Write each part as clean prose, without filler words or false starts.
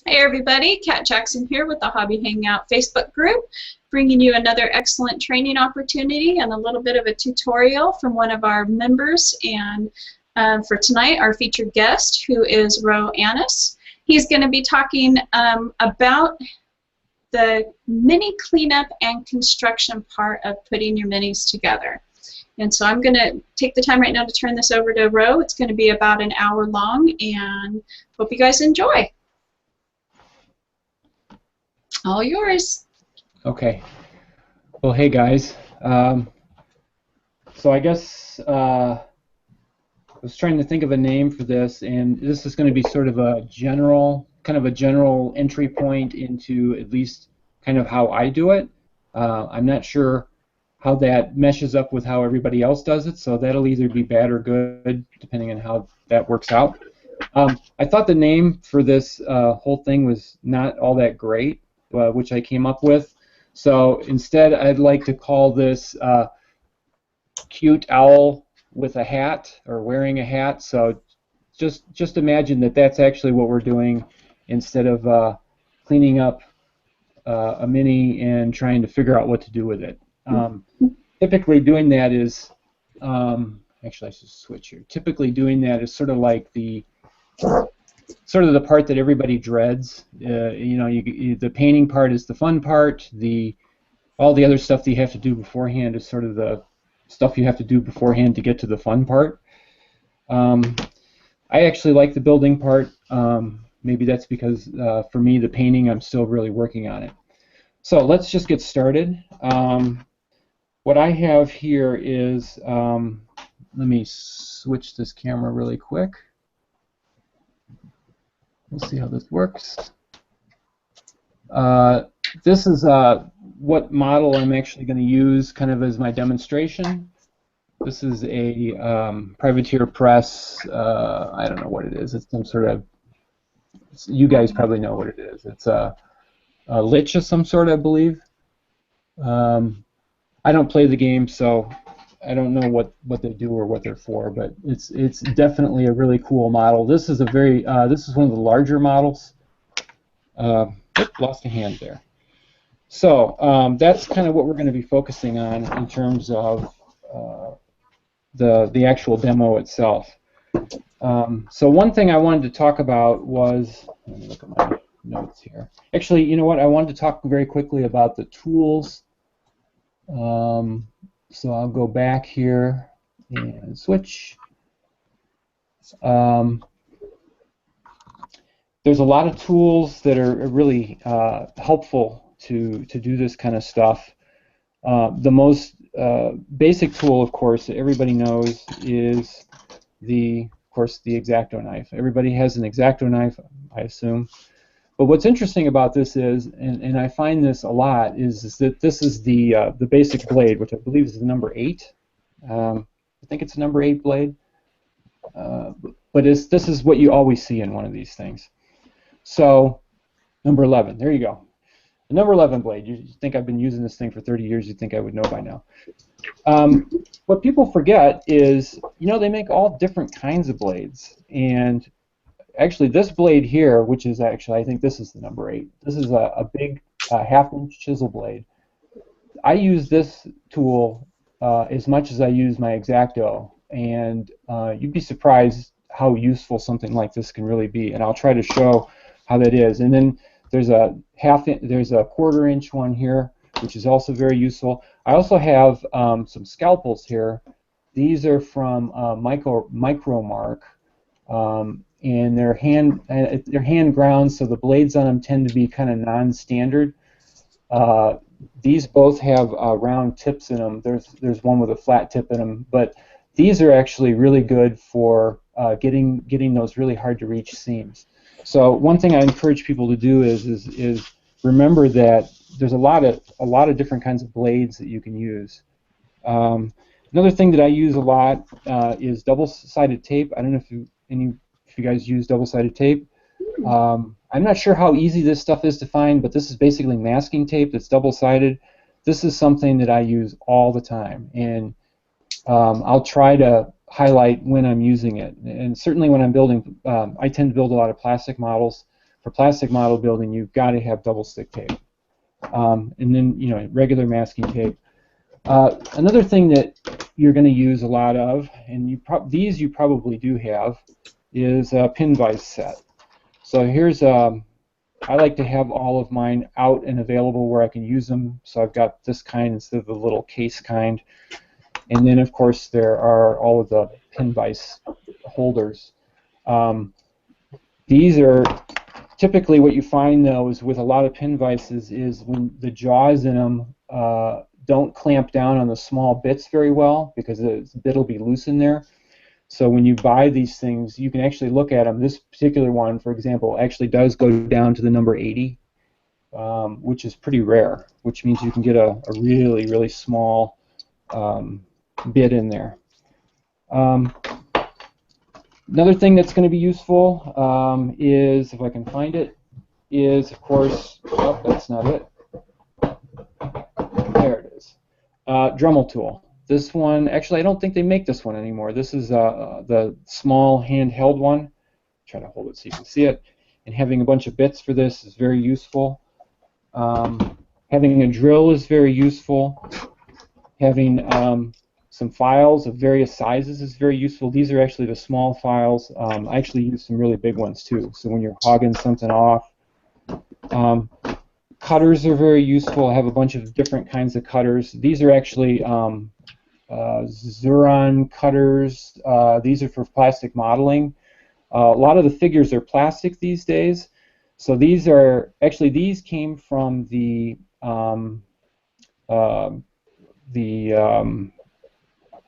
Hey everybody, Kat Jackson here with the Hobby Hangout Facebook group, bringing you another excellent training opportunity and a little bit of a tutorial from one of our members. And for tonight, our featured guest, who is Ro Annis. He's going to be talking about the mini cleanup and construction part of putting your minis together. And so I'm going to take the time right now to turn this over to Ro. It's going to be about an hour long, and hope you guys enjoy. All yours. Okay. Well, hey guys. So I guess I was trying to think of a name for this, and this is going to be sort of a general, entry point into at least kind of how I do it. I'm not sure how that meshes up with how everybody else does it, so that'll either be bad or good depending on how that works out. I thought the name for this whole thing was not all that great. Which I came up with. So instead, I'd like to call this cute owl with a hat, or wearing a hat. So just imagine that that's actually what we're doing instead of cleaning up a mini and trying to figure out what to do with it. Typically doing that is, actually I should switch here. Typically doing that is sort of like the part that everybody dreads. The painting part is the fun part. All the other stuff that you have to do beforehand is sort of the stuff you have to do beforehand to get to the fun part. I actually like the building part. Maybe that's because for me, the painting, I'm still really working on it. So let's just get started. What I have here is, let me switch this camera really quick. We'll see how this works. This is what model I'm actually going to use kind of as my demonstration. This is a Privateer Press, I don't know what it is. It's some sort of, you guys probably know what it is. It's a lich of some sort, I believe. I don't play the game, so I don't know what they do or what they're for, but it's definitely a really cool model. This is this is one of the larger models. Lost a hand there. So that's kind of what we're going to be focusing on in terms of the actual demo itself. So one thing I wanted to talk about was, let me look at my notes here. Actually, you know what? I wanted to talk very quickly about the tools. So I'll go back here and switch. There's a lot of tools that are really helpful to do this kind of stuff. The most basic tool, of course, that everybody knows is of course, the X-Acto knife. Everybody has an X-Acto knife, I assume. But what's interesting about this is, and I find this a lot, is that this is the basic blade, which I believe is the number 8. I think it's a number 8 blade. But this is what you always see in one of these things. So, number 11, there you go. The number 11 blade. You think I've been using this thing for 30 years, you'd think I would know by now. What people forget is, they make all different kinds of blades. And actually, this blade here, which is actually, I think this is the number 8. This is a big half-inch chisel blade. I use this tool as much as I use my X-Acto, and you'd be surprised how useful something like this can really be. And I'll try to show how that is. And then there's a quarter-inch one here, which is also very useful. I also have some scalpels here. These are from Micromark. And they're hand ground, so the blades on them tend to be kind of non-standard. These both have round tips in them. There's one with a flat tip in them, but these are actually really good for getting those really hard to reach seams. So one thing I encourage people to do is remember that there's a lot of different kinds of blades that you can use. Another thing that I use a lot is double-sided tape. I don't know if you guys use double-sided tape. I'm not sure how easy this stuff is to find, but this is basically masking tape that's double-sided. This is something that I use all the time, and I'll try to highlight when I'm using it. And certainly when I'm building, I tend to build a lot of plastic models. for plastic model building, you've got to have double stick tape. And then, you know, regular masking tape. Another thing that you're going to use a lot of, and these you probably do have, is a pin vise set. So here's I like to have all of mine out and available where I can use them. So I've got this kind instead of the little case kind. And then, of course, there are all of the pin vise holders. These are typically what you find, though, is with a lot of pin vices is when the jaws in them don't clamp down on the small bits very well, because the bit will be loose in there. So when you buy these things, you can actually look at them. This particular one, for example, actually does go down to the number 80, which is pretty rare, which means you can get a really, really small bit in there. Another thing that's going to be useful is, if I can find it, is, of course, oh, that's not it. There it is. Dremel tool. This one, actually, I don't think they make this one anymore. This is the small handheld one. Try to hold it so you can see it. And having a bunch of bits for this is very useful. Having a drill is very useful. Having some files of various sizes is very useful. These are actually the small files. I actually use some really big ones too. So when you're hogging something off. Cutters are very useful. I have a bunch of different kinds of cutters. These are actually Zuron cutters. These are for plastic modeling. A lot of the figures are plastic these days. So these are actually, these came from the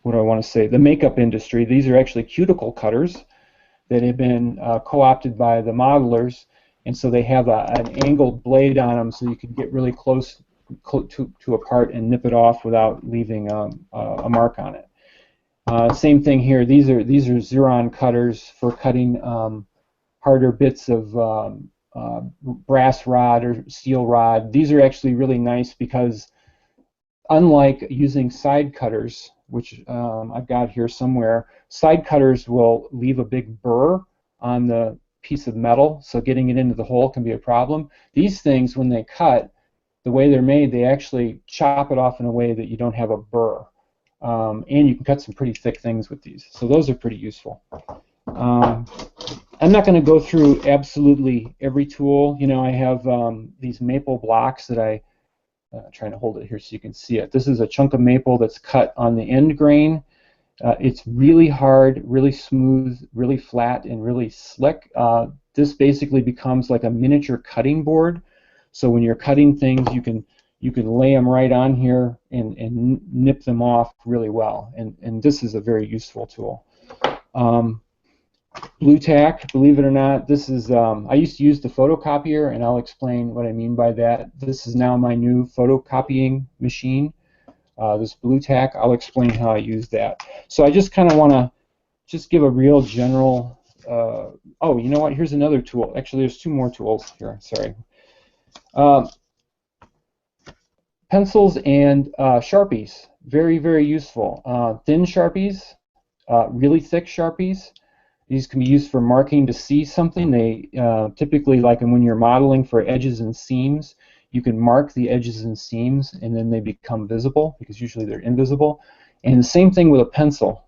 what do I want to say? The makeup industry. These are actually cuticle cutters that have been co-opted by the modelers, and so they have an angled blade on them, so you can get really close to a part and nip it off without leaving a mark on it. Same thing here. These are Zuron cutters for cutting harder bits of brass rod or steel rod. These are actually really nice because, unlike using side cutters, which I've got here somewhere, side cutters will leave a big burr on the piece of metal, so getting it into the hole can be a problem. These things, when they cut, the way they're made, they actually chop it off in a way that you don't have a burr. And you can cut some pretty thick things with these. So those are pretty useful. I'm not going to go through absolutely every tool. You know, I have these maple blocks that trying to hold it here so you can see it. This is a chunk of maple that's cut on the end grain. It's really hard, really smooth, really flat, and really slick. This basically becomes like a miniature cutting board. So when you're cutting things, you can lay them right on here and nip them off really well. And this is a very useful tool. Blue tack, believe it or not, this is, I used to use the photocopier, and I'll explain what I mean by that. This is now my new photocopying machine. This blue tack, I'll explain how I use that. So I just kind of want to just give a real general, oh, you know what, here's another tool. Actually, there's two more tools here, sorry. Pencils and Sharpies, very, very useful. Thin Sharpies, really thick Sharpies. These can be used for marking to see something. They typically, like when you're modeling for edges and seams, you can mark the edges and seams, and then they become visible, because usually they're invisible. And the same thing with a pencil.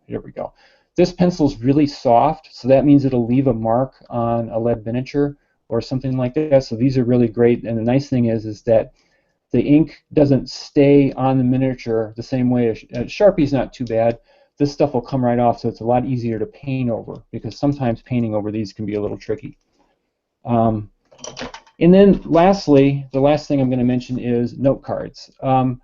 Here we go. This pencil is really soft, so that means it'll leave a mark on a lead miniature or something like that. So these are really great. And the nice thing is that the ink doesn't stay on the miniature the same way. A Sharpie's not too bad. This stuff will come right off, so it's a lot easier to paint over, because sometimes painting over these can be a little tricky. And then lastly, the last thing I'm going to mention is note cards. You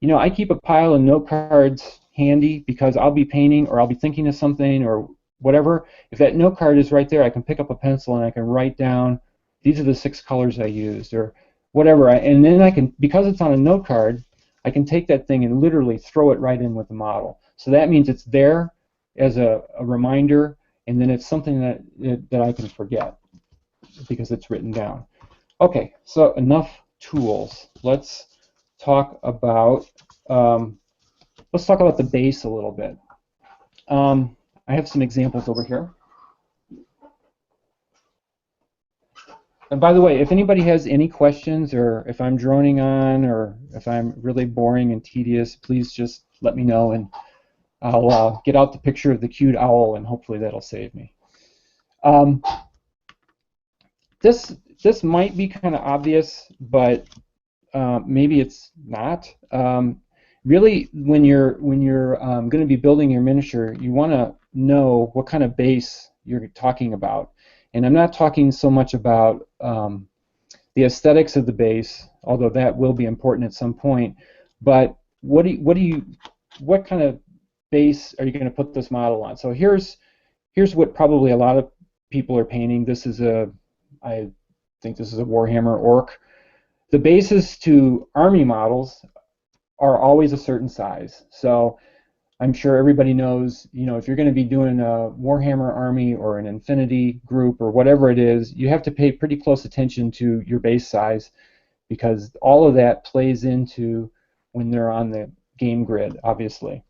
know, I keep a pile of note cards handy because I'll be painting or I'll be thinking of something or whatever. If that note card is right there, I can pick up a pencil and I can write down, these are the 6 colors I used, or whatever. And then I can, because it's on a note card, I can take that thing and literally throw it right in with the model. So that means it's there as a reminder, and then it's something that I can forget because it's written down. Okay, so enough tools. Let's talk about the base a little bit. I have some examples over here. And by the way, if anybody has any questions, or if I'm droning on, or if I'm really boring and tedious, please just let me know, and I'll get out the picture of the cute owl, and hopefully that'll save me. Um, this might be kind of obvious, but maybe it's not. Really, when you're going to be building your miniature, you want to know what kind of base you're talking about. And I'm not talking so much about the aesthetics of the base, although that will be important at some point. But what kind of base are you going to put this model on? So here's what probably a lot of people are painting. This is I think this is a Warhammer Orc. The bases to army models are always a certain size. So I'm sure everybody knows, if you're going to be doing a Warhammer army or an Infinity group or whatever it is, you have to pay pretty close attention to your base size, because all of that plays into when they're on the game grid, obviously.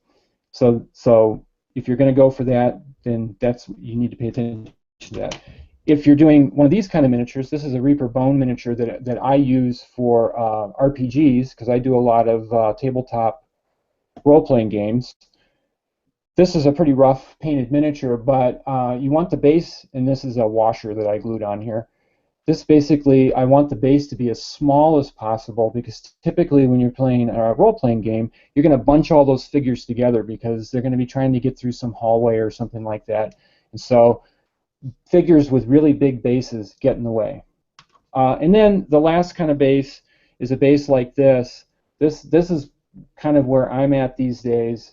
So if you're going to go for that, then you need to pay attention to that. If you're doing one of these kind of miniatures, this is a Reaper Bone miniature that I use for RPGs, because I do a lot of tabletop role-playing games. This is a pretty rough painted miniature, but you want the base, and this is a washer that I glued on here. This basically, I want the base to be as small as possible, because typically when you're playing a role-playing game, you're going to bunch all those figures together because they're going to be trying to get through some hallway or something like that. And so figures with really big bases get in the way. And then the last kind of base is a base like this. This is kind of where I'm at these days.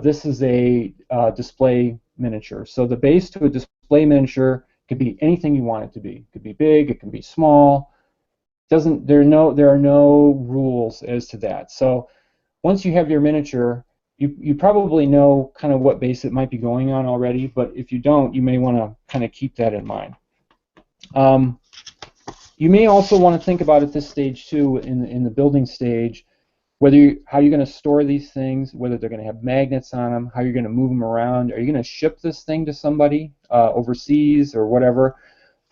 This is a display miniature. So the base to a display miniature could be anything you want it to be. It could be big, it can be small. There are no rules as to that. So once you have your miniature, you probably know kind of what base it might be going on already, but if you don't, you may want to kind of keep that in mind. You may also want to think about at this stage too, in the building stage, how you're going to store these things, whether they're going to have magnets on them, how you're going to move them around. Are you going to ship this thing to somebody overseas or whatever?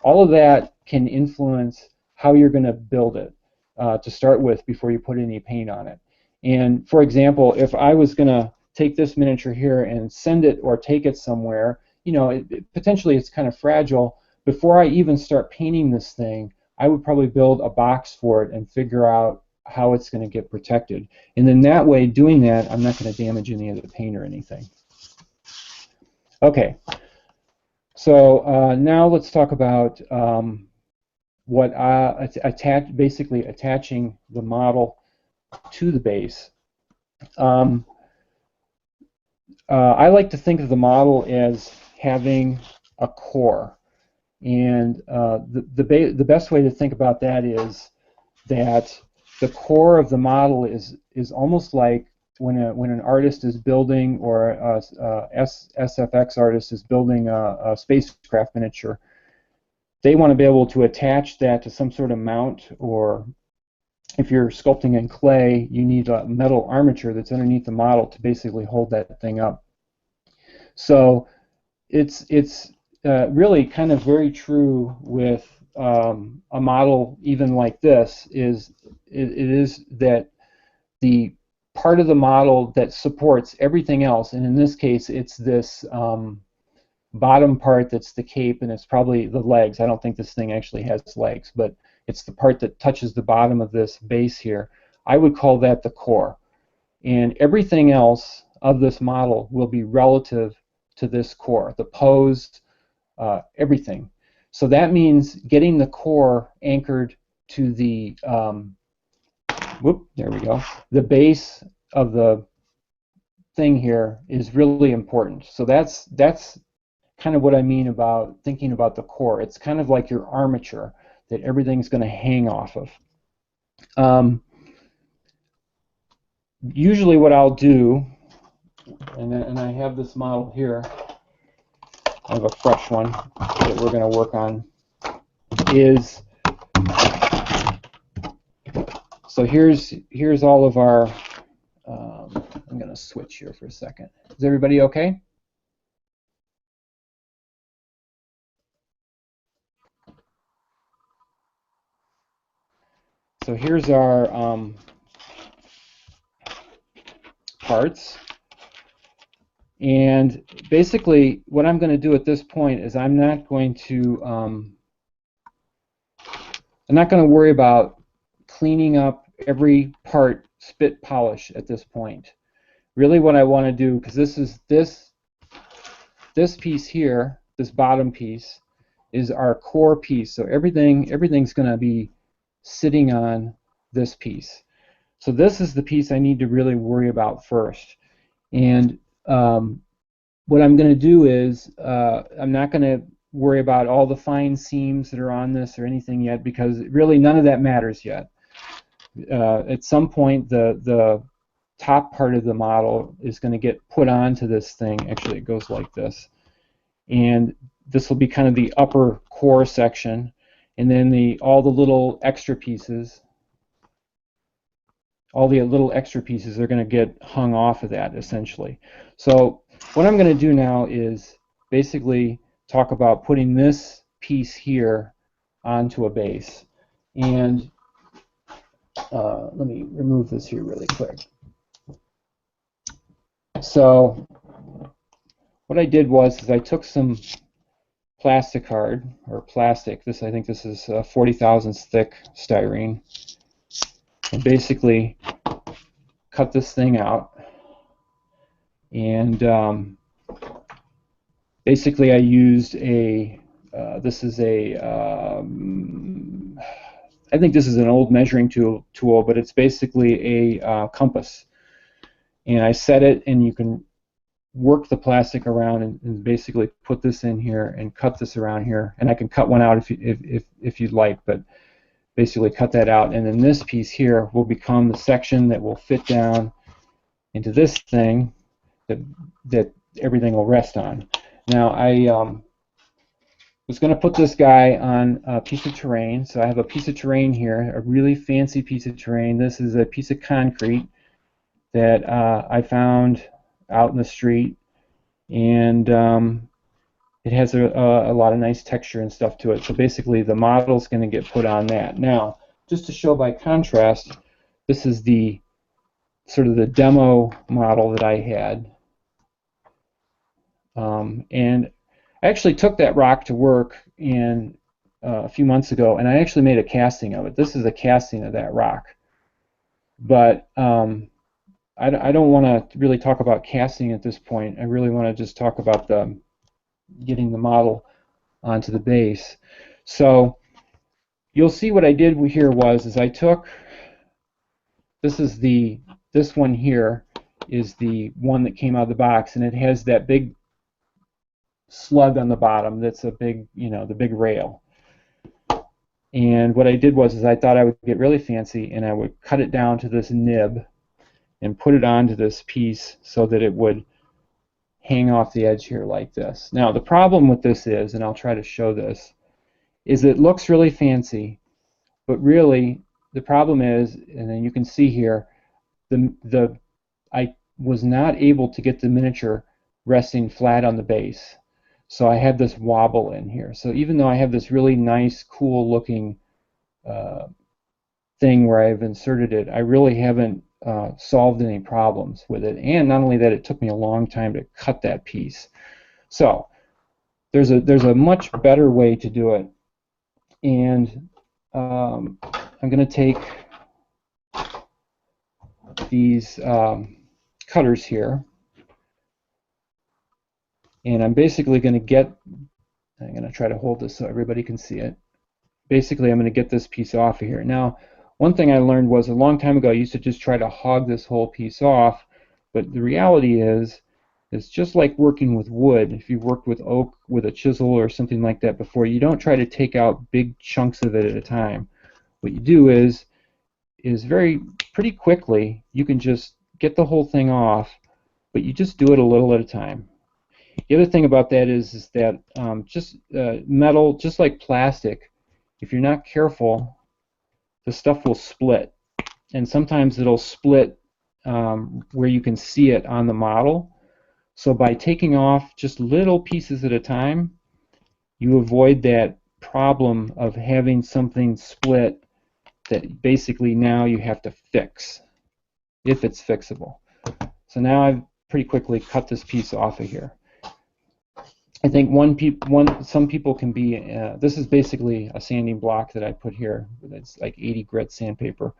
All of that can influence how you're going to build it to start with before you put any paint on it. And for example, if I was going to take this miniature here and send it or take it somewhere, potentially it's kind of fragile. Before I even start painting this thing, I would probably build a box for it and figure out how it's going to get protected. And then that way, doing that, I'm not going to damage any of the paint or anything. Okay, so now let's talk about basically attaching the model to the base. I like to think of the model as having a core. And the best way to think about that is that the core of the model is almost like when an artist is building, or a SFX artist is building a spacecraft miniature. They want to be able to attach that to some sort of mount, or if you're sculpting in clay, you need a metal armature that's underneath the model to basically hold that thing up. So it's really kind of very true with a model even like this. It is that the part of the model that supports everything else, and in this case it's this bottom part that's the cape, and it's probably the legs. I don't think this thing actually has legs, but it's the part that touches the bottom of this base here. I would call that the core. And everything else of this model will be relative to this core, the pose, everything. So that means getting the core anchored to the, there we go, the base of the thing here is really important. So that's kind of what I mean about thinking about the core. It's kind of like your armature that everything's going to hang off of. Usually what I'll do, and I have this model here, I have a fresh one that we're going to work on, is, so here's all of our, I'm going to switch here for a second. Is everybody okay? So here's our parts. And basically, what I'm going to do at this point is I'm not going to worry about cleaning up every part spit polish at this point. Really, what I want to do, because this piece here, this bottom piece, is our core piece. So everything's going to be sitting on this piece. So this is the piece I need to really worry about first. And what I'm going to do is I'm not going to worry about all the fine seams that are on this or anything yet, because really none of that matters yet. At some point, the top part of the model is going to get put onto this thing. Actually, it goes like this. And this will be kind of the upper core section, and then all the little extra pieces are going to get hung off of that, essentially. So what I'm going to do now is basically talk about putting this piece here onto a base. And let me remove this here really quick. So what I did was I took some plastic card, or plastic, I think this is 40 thousandths thick styrene, and basically cut this thing out. And basically I used this is I think this is an old measuring tool, but it's basically a compass. And I set it, and you can work the plastic around and basically put this in here and cut this around here. And I can cut one out if you'd like, but basically cut that out. And then this piece here will become the section that will fit down into this thing that everything will rest on. Now I was going to put this guy on a piece of terrain. So I have a piece of terrain here, a really fancy piece of terrain. This is a piece of concrete that I found out in the street, and it has a lot of nice texture and stuff to it. So basically the model's going to get put on that. Now, just to show by contrast, this is the sort of the demo model that I had. And I actually took that rock to work a few months ago, and I actually made a casting of it. This is a casting of that rock. But I don't want to really talk about casting at this point. I really want to just talk about getting the model onto the base. So you'll see what I did here is I took, this one here is the one that came out of the box, and it has that big slug on the bottom that's a big, the big rail. And what I did was I thought I would get really fancy, and I would cut it down to this nib and put it onto this piece so that it would hang off the edge here like this. Now the problem with this is, and I'll try to show this, is it looks really fancy, but really the problem is, and then you can see here, I was not able to get the miniature resting flat on the base. So I had this wobble in here. So even though I have this really nice, cool looking thing where I've inserted it, I really haven't solved any problems with it. And not only that, it took me a long time to cut that piece. So there's a much better way to do it. And I'm going to take these cutters here, and I'm basically going to I'm going to try to hold this so everybody can see it. Basically, I'm going to get this piece off of here. Now, one thing I learned was a long time ago, I used to just try to hog this whole piece off, but the reality is, it's just like working with wood. If you've worked with oak with a chisel or something like that before, you don't try to take out big chunks of it at a time. What you do is pretty quickly, you can just get the whole thing off, but you just do it a little at a time. The other thing about that is that metal, just like plastic, if you're not careful, the stuff will split. And sometimes it'll split where you can see it on the model. So by taking off just little pieces at a time, you avoid that problem of having something split that basically now you have to fix, if it's fixable. So now I've pretty quickly cut this piece off of here. I think some people can be, this is basically a sanding block that I put here. It's like 80 grit sandpaper.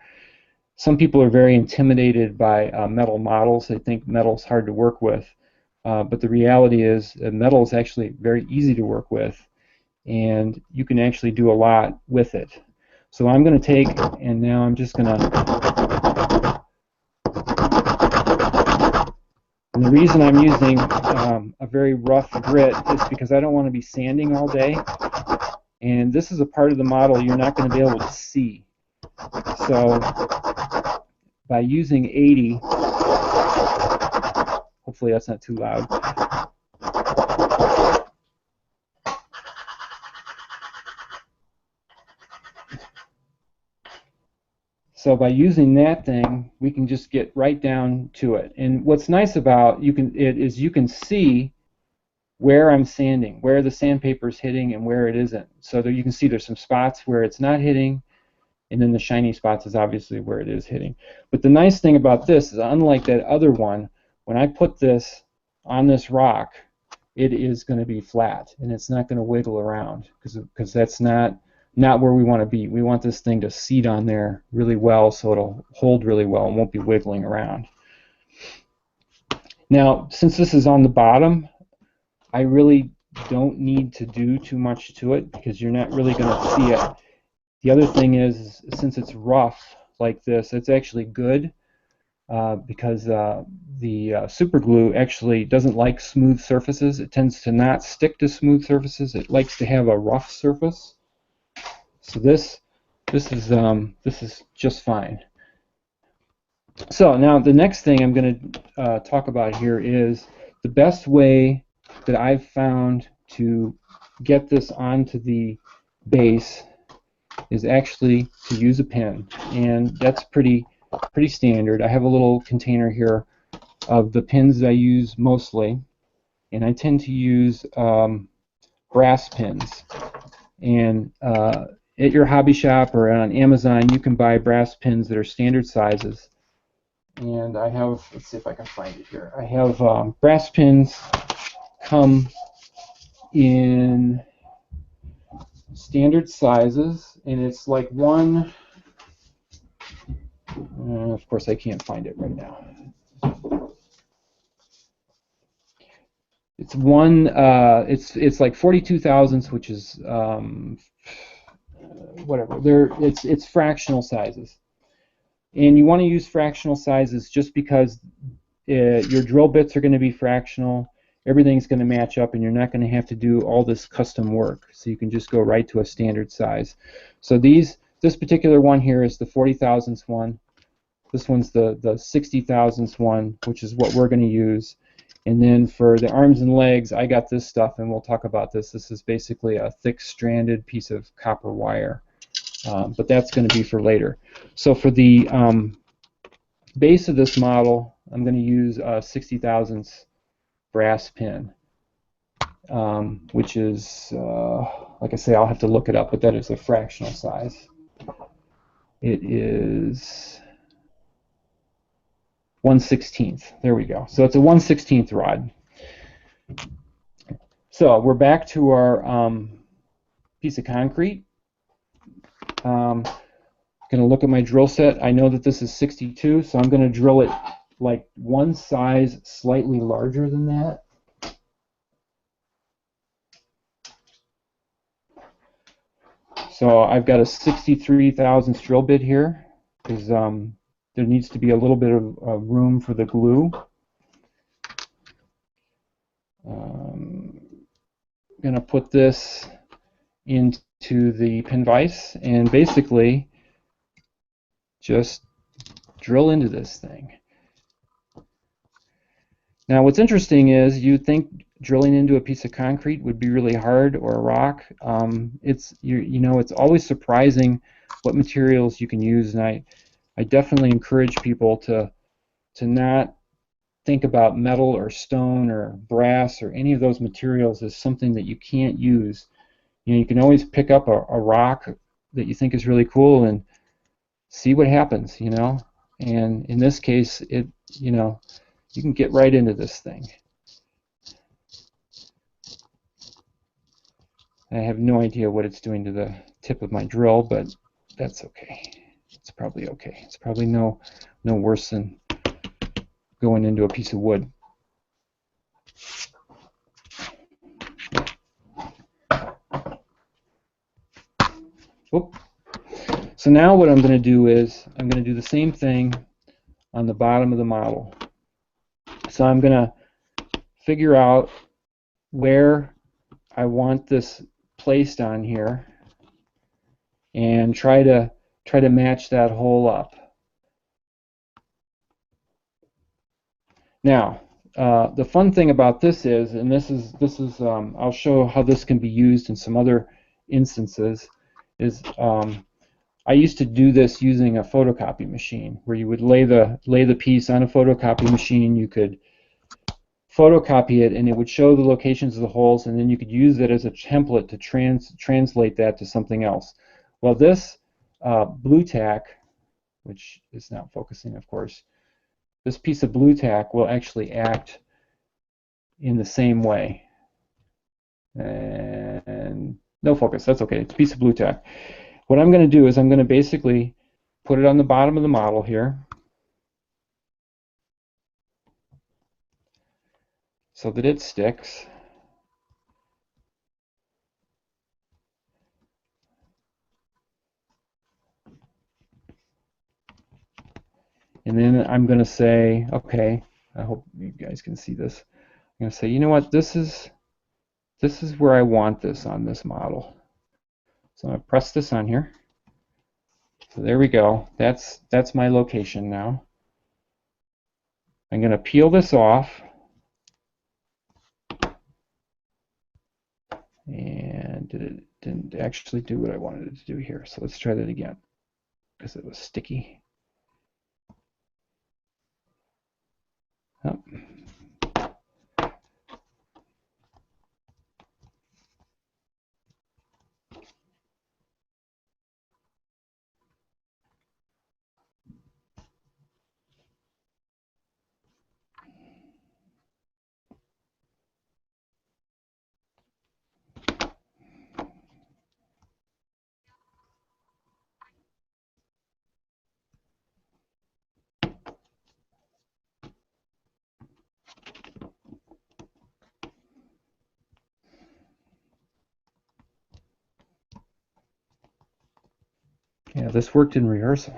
Some people are very intimidated by metal models. They think metal's hard to work with. But the reality is metal is actually very easy to work with, and you can actually do a lot with it. So I'm going to take, and now I'm just going to, and the reason I'm using a very rough grit is because I don't want to be sanding all day, and this is a part of the model you're not going to be able to see. So by using 80, hopefully that's not too loud. So by using that thing, we can just get right down to it. And what's nice about you can see where I'm sanding, where the sandpaper is hitting and where it isn't. So that you can see there's some spots where it's not hitting, and then the shiny spots is obviously where it is hitting. But the nice thing about this is, unlike that other one, when I put this on this rock, it is going to be flat, and it's not going to wiggle around, because that's not where we want to be. We want this thing to seat on there really well, so it'll hold really well and won't be wiggling around. Now, since this is on the bottom, I really don't need to do too much to it, because you're not really going to see it. The other thing is, since it's rough like this, it's actually good, because the super glue actually doesn't like smooth surfaces. It tends to not stick to smooth surfaces. It likes to have a rough surface. So this is just fine. So now the next thing I'm going to talk about here is the best way that I've found to get this onto the base is actually to use a pin, and that's pretty standard. I have a little container here of the pins that I use mostly, and I tend to use brass pins. And at your hobby shop or on Amazon, you can buy brass pins that are standard sizes. And I have, let's see if I can find it here. I have brass pins come in standard sizes, and it's like one, of course I can't find it right now. It's one, it's like 42 thousandths, which is whatever. It's fractional sizes, and you want to use fractional sizes just because your drill bits are going to be fractional. Everything's going to match up, and you're not going to have to do all this custom work. So you can just go right to a standard size. So this particular one here is the 40 thousandths one. This one's the 60 thousandths one, which is what we're going to use. And then for the arms and legs, I got this stuff, and we'll talk about this. This is basically a thick stranded piece of copper wire, but that's going to be for later. So for the base of this model, I'm going to use a 60 thousandths brass pin, which is, like I say, I'll have to look it up, but that is a fractional size. It is 1/16. There we go. So it's a 1/16 rod. So we're back to our piece of concrete. I'm going to look at my drill set. I know that this is 62, so I'm going to drill it like one size slightly larger than that. So I've got a 63 thousandths drill bit here, because there needs to be a little bit of room for the glue. I'm going to put this into the pin vise and basically just drill into this thing. Now what's interesting is you'd think drilling into a piece of concrete would be really hard, or a rock. It's always surprising what materials you can use, and I definitely encourage people to not think about metal or stone or brass or any of those materials as something that you can't use. You know, you can always pick up a rock that you think is really cool and see what happens, you know. And in this case, it, you know, you can get right into this thing. I have no idea what it's doing to the tip of my drill, but that's okay. It's probably okay. It's probably no worse than going into a piece of wood. Oop. So now what I'm going to do is I'm going to do the same thing on the bottom of the model. So I'm going to figure out where I want this placed on here and try to match that hole up. Now, the fun thing about this is, and this is I'll show how this can be used in some other instances, is I used to do this using a photocopy machine, where you would lay the piece on a photocopy machine. You could photocopy it, and it would show the locations of the holes, and then you could use it as a template to translate that to something else. Well, this blue tack, which is not focusing, of course, this piece of blue tack will actually act in the same way. And no focus, that's okay, it's a piece of blue tack. What I'm going to do is I'm going to basically put it on the bottom of the model here so that it sticks. And then I'm going to say, okay, I hope you guys can see this. I'm going to say, you know what, this is where I want this on this model. So I'm going to press this on here. So there we go. That's my location now. I'm going to peel this off. And it didn't actually do what I wanted it to do here. So let's try that again, because it was sticky. Oh. Yeah, this worked in rehearsal.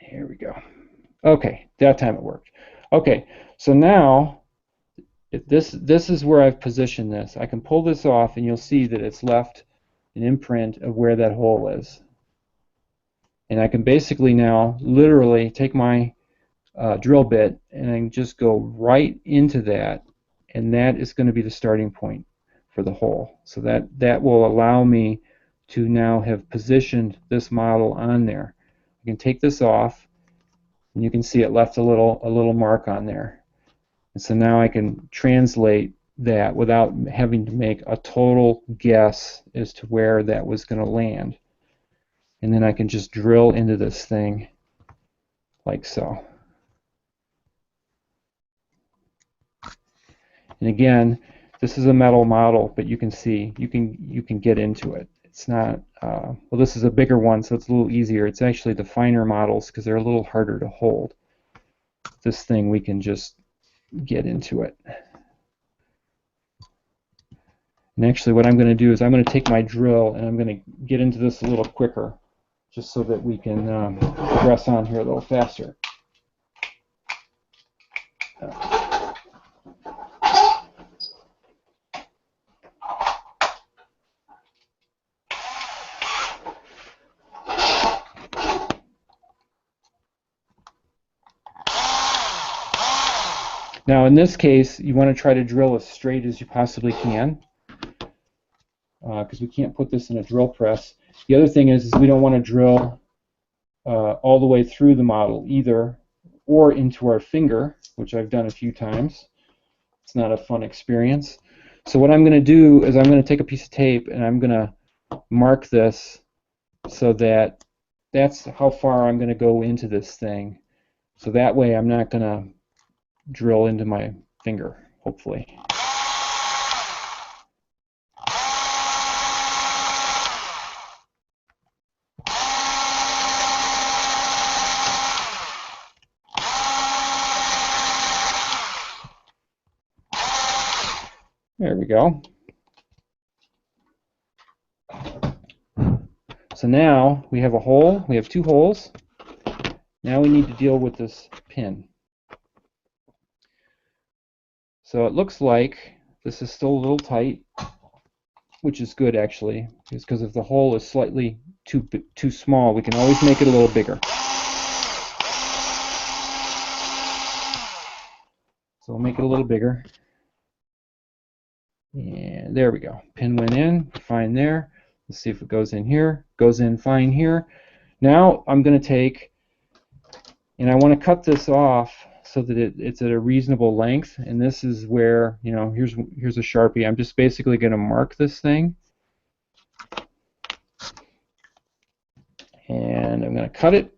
Here we go. Okay, that time it worked. Okay, so now this is where I've positioned this. I can pull this off and you'll see that it's left an imprint of where that hole is. And I can basically now literally take my drill bit and I can just go right into that, and that is going to be the starting point for the hole. So that will allow me to now have positioned this model on there. I can take this off, and you can see it left a little mark on there. And so now I can translate that without having to make a total guess as to where that was going to land. And then I can just drill into this thing like so. And again, this is a metal model, but you can see you can get into it. It's not well, this is a bigger one, so it's a little easier. It's actually the finer models because they're a little harder to hold. This thing, we can just get into it. And actually what I'm going to do is I'm going to take my drill and I'm going to get into this a little quicker, just so that we can progress on here a little faster. Now in this case, you want to try to drill as straight as you possibly can, because we can't put this in a drill press. The other thing is we don't want to drill all the way through the model either, or into our finger, which I've done a few times. It's not a fun experience. So what I'm going to do is I'm going to take a piece of tape and I'm going to mark this so that that's how far I'm going to go into this thing. So that way I'm not going to drill into my finger, hopefully. There we go. So now we have a hole, we have two holes. Now we need to deal with this pin. So it looks like this is still a little tight, which is good actually, because if the hole is slightly too small, we can always make it a little bigger. So we'll make it a little bigger. And there we go. Pin went in, fine there. Let's see if it goes in here. Goes in fine here. Now I'm going to take, and I want to cut this off so that it's at a reasonable length. And this is where, you know, here's a Sharpie. I'm just basically going to mark this thing. And I'm going to cut it.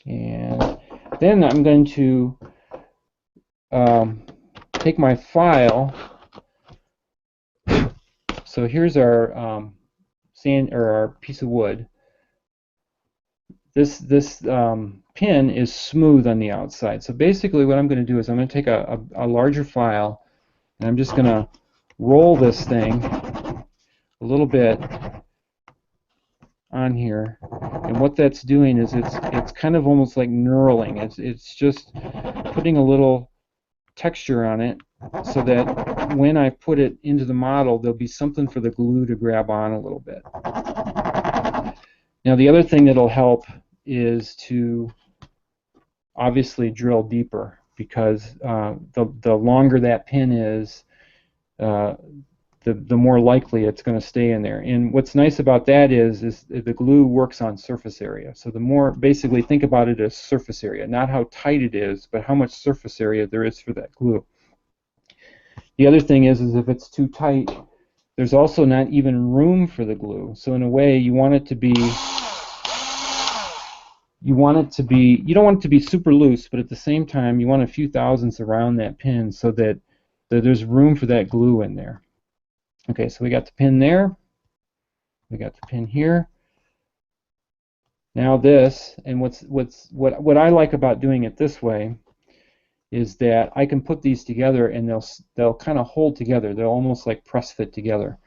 And then I'm going to take my file. So here's our sand, or our piece of wood. This pin is smooth on the outside. So basically what I'm going to do is I'm going to take a larger file, and I'm just going to roll this thing a little bit on here. And what that's doing is it's kind of almost like knurling. It's just putting a little texture on it so that when I put it into the model, there'll be something for the glue to grab on a little bit. Now the other thing that'll help is to obviously drill deeper, because the longer that pin is, the more likely it's going to stay in there. And what's nice about that is the glue works on surface area. So the more, basically think about it as surface area, not how tight it is, but how much surface area there is for that glue. The other thing is if it's too tight, there's also not even room for the glue. So in a way, you want it to be, you don't want it to be super loose, but at the same time, you want a few thousandths around that pin so that there's room for that glue in there. Okay, so we got the pin there. We got the pin here. Now this, and what I like about doing it this way is that I can put these together and they'll kind of hold together. They'll almost like press fit together.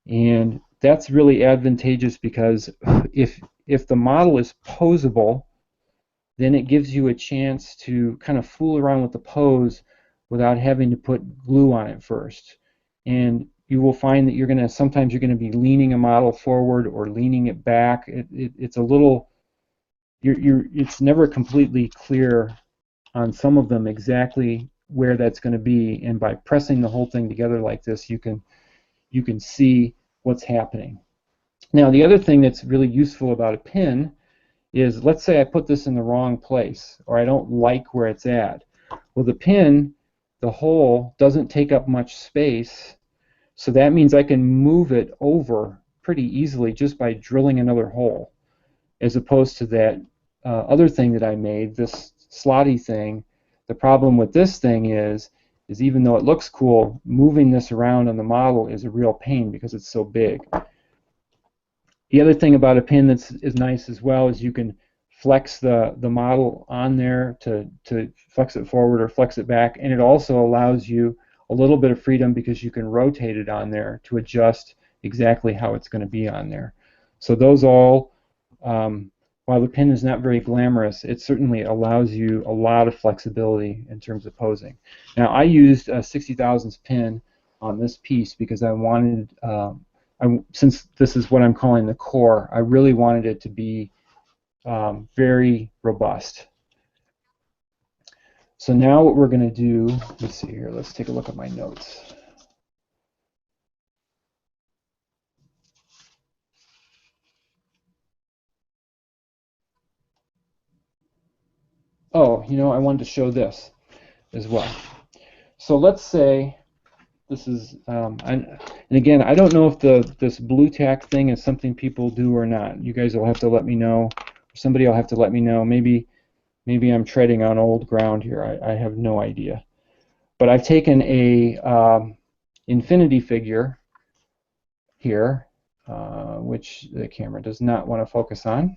And that's really advantageous, because if the model is posable, then it gives you a chance to kind of fool around with the pose without having to put glue on it first. And you will find that sometimes you're going to be leaning a model forward or leaning it back. It's a little, it's never completely clear on some of them exactly where that's going to be. And by pressing the whole thing together like this, you can see what's happening. Now the other thing that's really useful about a pin is, let's say I put this in the wrong place, or I don't like where it's at. Well, the pin, the hole, doesn't take up much space, so that means I can move it over pretty easily just by drilling another hole, as opposed to that other thing that I made, this slotty thing. The problem with this thing is even though it looks cool, moving this around on the model is a real pain because it's so big. The other thing about a pin that's nice as well is you can flex the model on there to flex it forward or flex it back, and it also allows you a little bit of freedom because you can rotate it on there to adjust exactly how it's going to be on there. So those all, while the pin is not very glamorous, it certainly allows you a lot of flexibility in terms of posing. Now I used a 60 thousandths pin on this piece because I wanted, since this is what I'm calling the core, I really wanted it to be very robust. So now what we're going to do, let's see here, let's take a look at my notes. Oh, you know, I wanted to show this as well. So let's say this is, and again, I don't know if this blue tack thing is something people do or not. You guys will have to let me know. Somebody will have to let me know. Maybe I'm treading on old ground here. I have no idea. But I've taken a infinity figure here, which the camera does not want to focus on,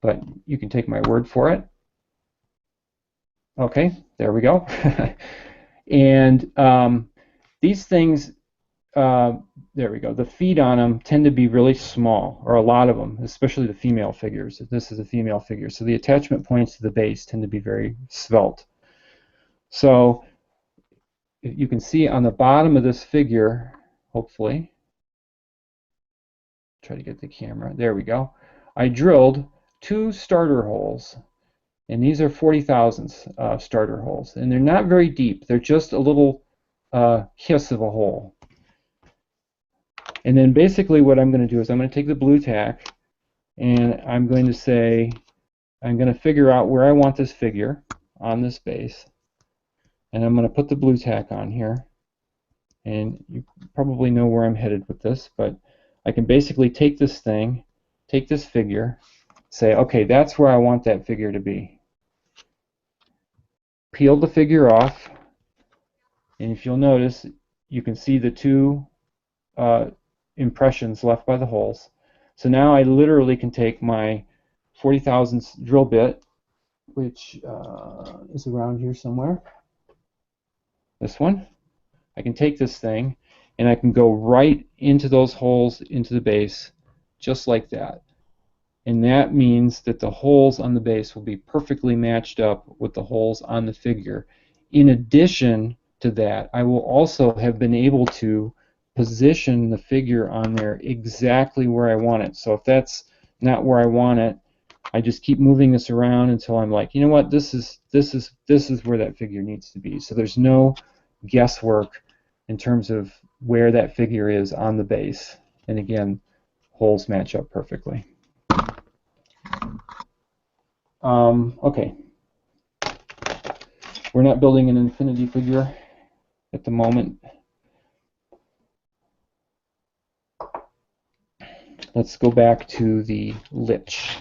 but you can take my word for it. Okay, there we go. And these things, there we go. The feet on them tend to be really small, or a lot of them, especially the female figures. This is a female figure, so the attachment points to the base tend to be very svelte. So you can see on the bottom of this figure, hopefully, try to get the camera, there we go. I drilled 2 starter holes, and these are 40 thousandths starter holes, and they're not very deep. They're just a little hiss of a hole. And then basically what I'm going to do is I'm going to take the blue tack, and I'm going to say, I'm going to figure out where I want this figure on this base, and I'm going to put the blue tack on here. And you probably know where I'm headed with this, but I can basically take this thing, take this figure, say, okay, that's where I want that figure to be. Peel the figure off, and if you'll notice, you can see the 2 impressions left by the holes. So now I literally can take my 40 thousandths drill bit, which is around here somewhere, this one. I can take this thing and I can go right into those holes into the base, just like that. And that means that the holes on the base will be perfectly matched up with the holes on the figure. In addition to that, I will also have been able to position the figure on there exactly where I want it. So if that's not where I want it, I just keep moving this around until I'm like, you know what, this is where that figure needs to be. So there's no guesswork in terms of where that figure is on the base. And again, holes match up perfectly. Okay, we're not building an infinity figure at the moment. Let's go back to the lich.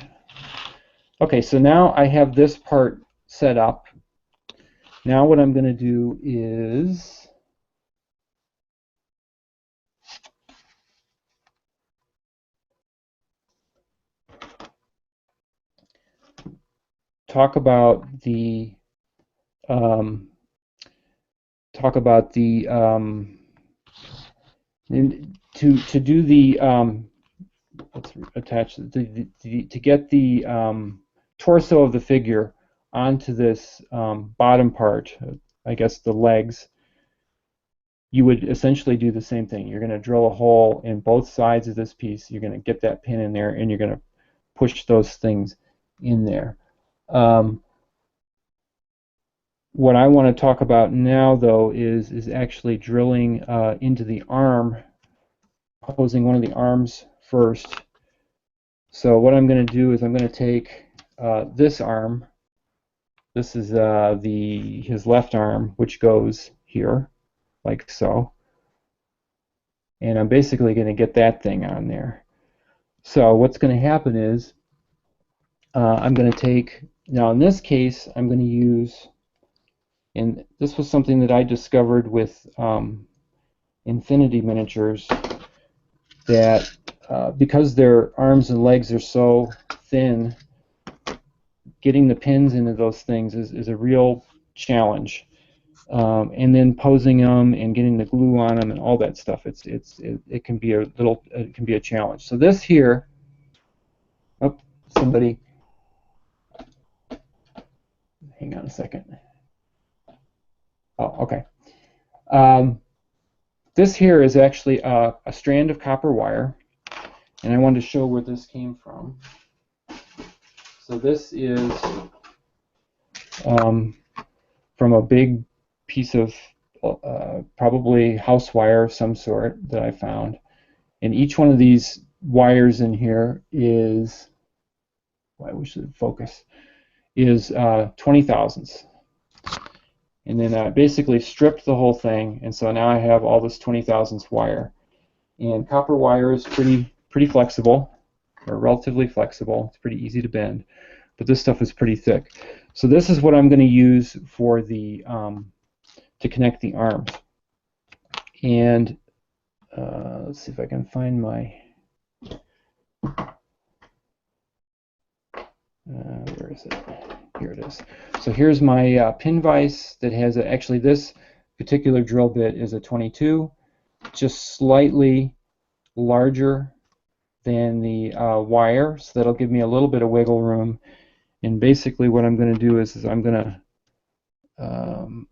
Okay, so now I have this part set up. Now what I'm going to do is talk about the to do the let's attach to get the torso of the figure onto this bottom part, I guess the legs. You would essentially do the same thing. You're going to drill a hole in both sides of this piece. You're going to get that pin in there, and you're going to push those things in there. What I want to talk about now, though, is actually drilling into the arm, posing one of the arms first. So what I'm going to do is I'm going to take this arm. This is his left arm, which goes here, like so. And I'm basically going to get that thing on there. So what's going to happen is I'm going to take, now in this case, I'm going to use, and this was something that I discovered with Infinity miniatures, that because their arms and legs are so thin, getting the pins into those things is a real challenge. And then posing them and getting the glue on them and all that stuff, it can be a challenge. So this here, oh, somebody, hang on a second. Oh, okay. This here is actually a strand of copper wire, and I wanted to show where this came from. So this is from a big piece of probably house wire of some sort that I found. And each one of these wires in here is, well, I wish it would focus, is 20 thousandths. And then I basically stripped the whole thing, and so now I have all this 20 thousandths wire. And copper wire is pretty flexible, or relatively flexible. It's pretty easy to bend, but this stuff is pretty thick. So this is what I'm going to use for the to connect the arms. And let's see if I can find my where is it? Here it is. So here's my pin vise that has actually this particular drill bit is a 22, just slightly larger than the wire, so that'll give me a little bit of wiggle room. And basically what I'm going to do is I'm going to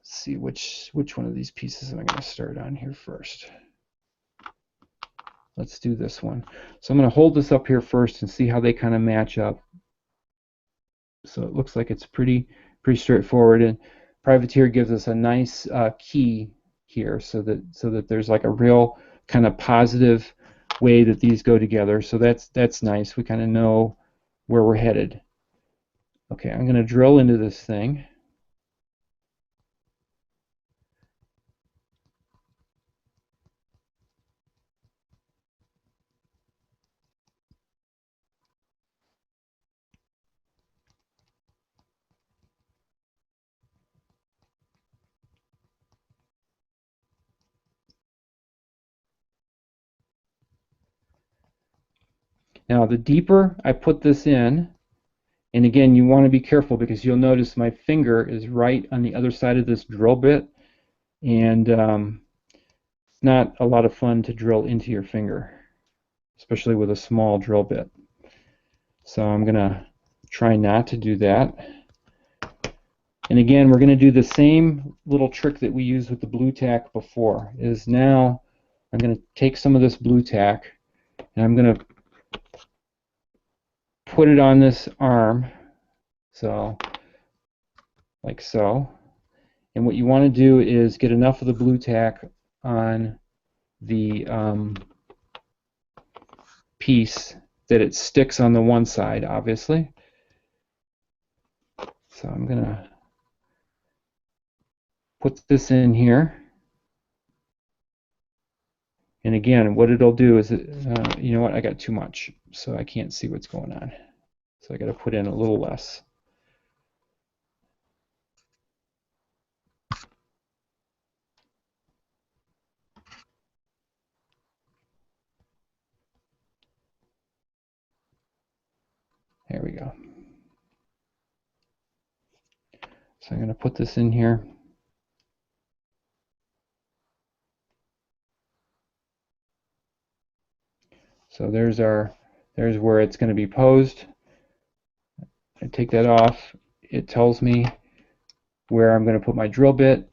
see which one of these pieces am I going to start on here first. Let's do this one. So I'm going to hold this up here first and see how they kind of match up. So it looks like it's pretty straightforward, and Privateer gives us a nice key here, so that there's like a real kind of positive way that these go together. So that's nice. We kind of know where we're headed. Okay, I'm going to drill into this thing. Now, the deeper I put this in, and again, you want to be careful because you'll notice my finger is right on the other side of this drill bit, and it's not a lot of fun to drill into your finger, especially with a small drill bit. So I'm going to try not to do that. And again, we're going to do the same little trick that we used with the blue tack before. Is now I'm going to take some of this blue tack and I'm going to put it on this arm, so like so. And what you want to do is get enough of the blue tack on the piece that it sticks on the one side, obviously. So I'm going to put this in here. And again, what it'll do is, you know what, I got too much, so I can't see what's going on. So I got to put in a little less. There we go. So I'm going to put this in here. So there's where it's going to be posed. I take that off. It tells me where I'm going to put my drill bit,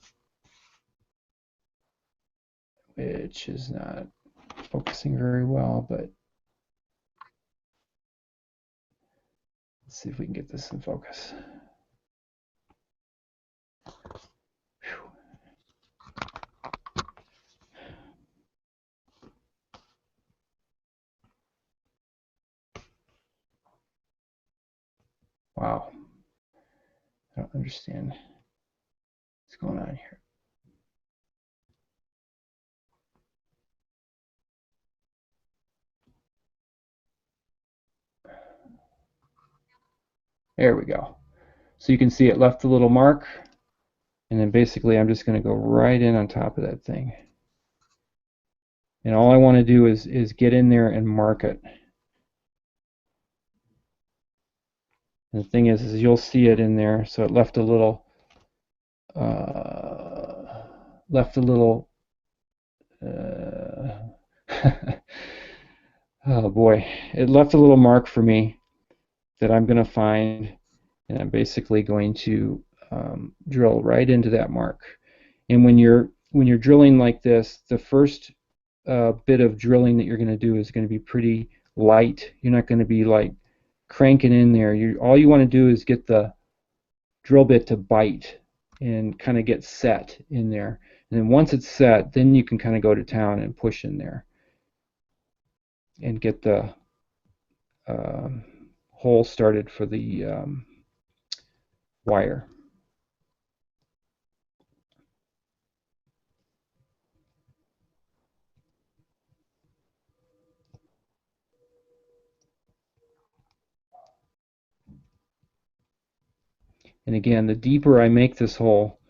which is not focusing very well, but let's see if we can get this in focus. Whew. Wow. I don't understand what's going on here. There we go. So you can see it left a little mark, and then basically I'm just going to go right in on top of that thing. And all I want to do is get in there and mark it. And the thing is you'll see it in there, so it left a little oh boy, it left a little mark for me that I'm going to find, and I'm basically going to drill right into that mark. And when you're drilling like this, the first bit of drilling that you're going to do is going to be pretty light. You're not going to be like cranking in there. All you want to do is get the drill bit to bite and kind of get set in there. And then once it's set, then you can kind of go to town and push in there and get the hole started for the wire. And again, the deeper I make this hole,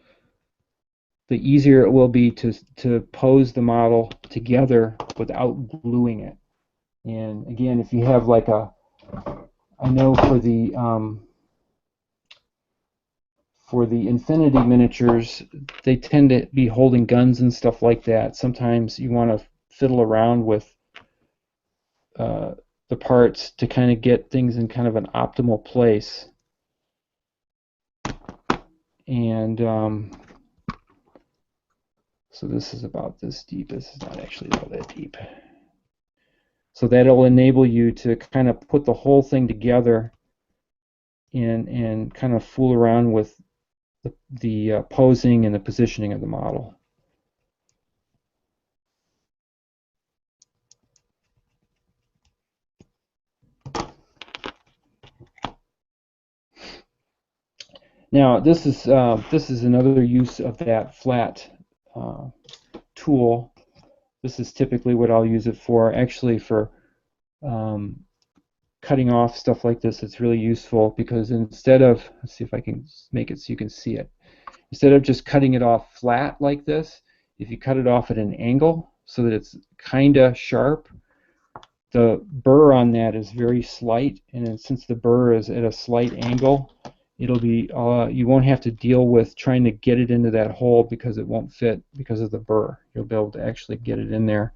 the easier it will be to pose the model together without gluing it. And again, if you have like I know for the Infinity miniatures, they tend to be holding guns and stuff like that. Sometimes you want to fiddle around with the parts to kind of get things in kind of an optimal place. And so this is about this deep. This is not actually all that deep. So that'll enable you to kind of put the whole thing together and kind of fool around with the posing and the positioning of the model. Now this is another use of that flat tool. This is typically what I'll use it for. Actually, for cutting off stuff like this, it's really useful because instead of, let's see if I can make it so you can see it. Instead of just cutting it off flat like this, if you cut it off at an angle so that it's kind of sharp, the burr on that is very slight, and since the burr is at a slight angle, it'll be you won't have to deal with trying to get it into that hole because it won't fit because of the burr. You'll be able to actually get it in there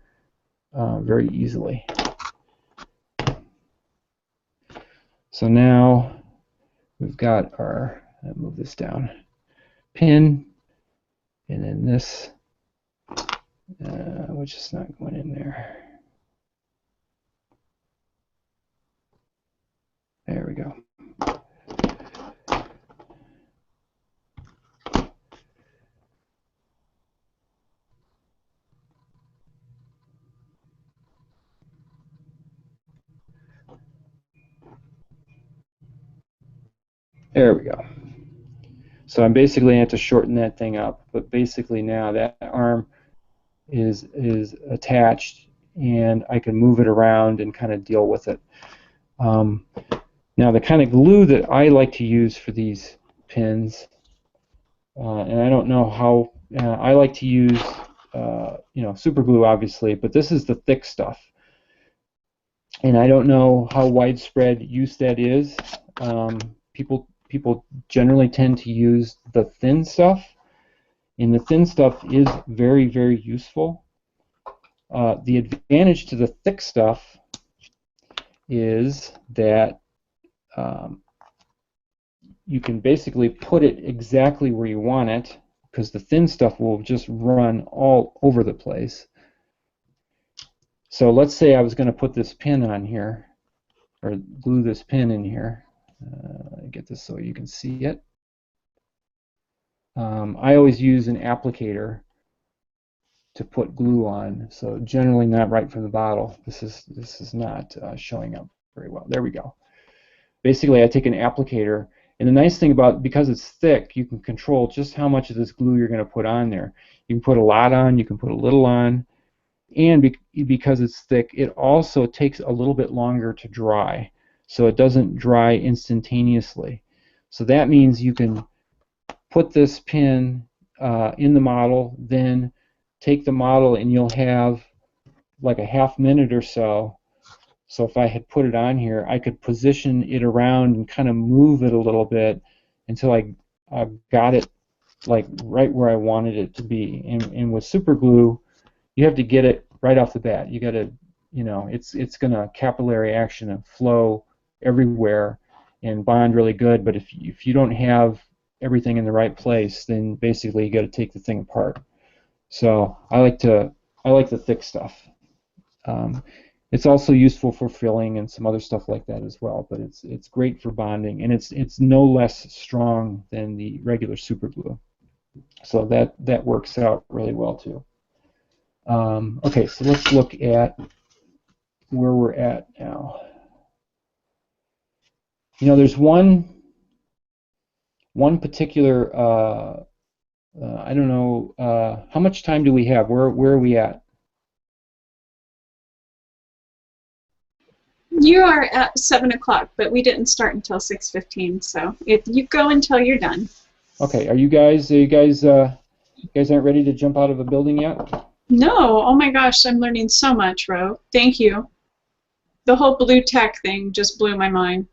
very easily. So now we've got our, I'll move this down, pin, and then this, which is not going in there. There we go. There we go. So I'm basically going to have to shorten that thing up, but basically now that arm is attached, and I can move it around and kind of deal with it. Now the kind of glue that I like to use for these pins, and I don't know how, I like to use super glue obviously, but this is the thick stuff. And I don't know how widespread use that is. People generally tend to use the thin stuff, and the thin stuff is very, very useful. The advantage to the thick stuff is that you can basically put it exactly where you want it, because the thin stuff will just run all over the place. So let's say I was going to put this pin on here, or glue this pin in here. Get this so you can see it. I always use an applicator to put glue on, so generally not right from the bottle. This is not showing up very well. There we go. Basically, I take an applicator, and the nice thing about, because it's thick, you can control just how much of this glue you're going to put on there. You can put a lot on, you can put a little on, and because it's thick, it also takes a little bit longer to dry, so it doesn't dry instantaneously. So that means you can put this pin in the model, then take the model, and you'll have like a half minute or so. So if I had put it on here, I could position it around and kind of move it a little bit until I got it like right where I wanted it to be. And with super glue, you have to get it right off the bat. You got to, it's going to capillary action and flow everywhere and bond really good. But if you don't have everything in the right place, then basically you got to take the thing apart. So I like the thick stuff. It's also useful for filling and some other stuff like that as well, but it's great for bonding, and it's no less strong than the regular super glue. So that works out really well too. Okay, so let's look at where we're at now. There's one particular I don't know how much time do we have? Where are we at? You are at 7 o'clock, but we didn't start until 6:15. So if you go until you're done. Okay. Are you guys? You guys aren't ready to jump out of a building yet? No. Oh my gosh, I'm learning so much, Ro. Thank you. The whole blue tech thing just blew my mind.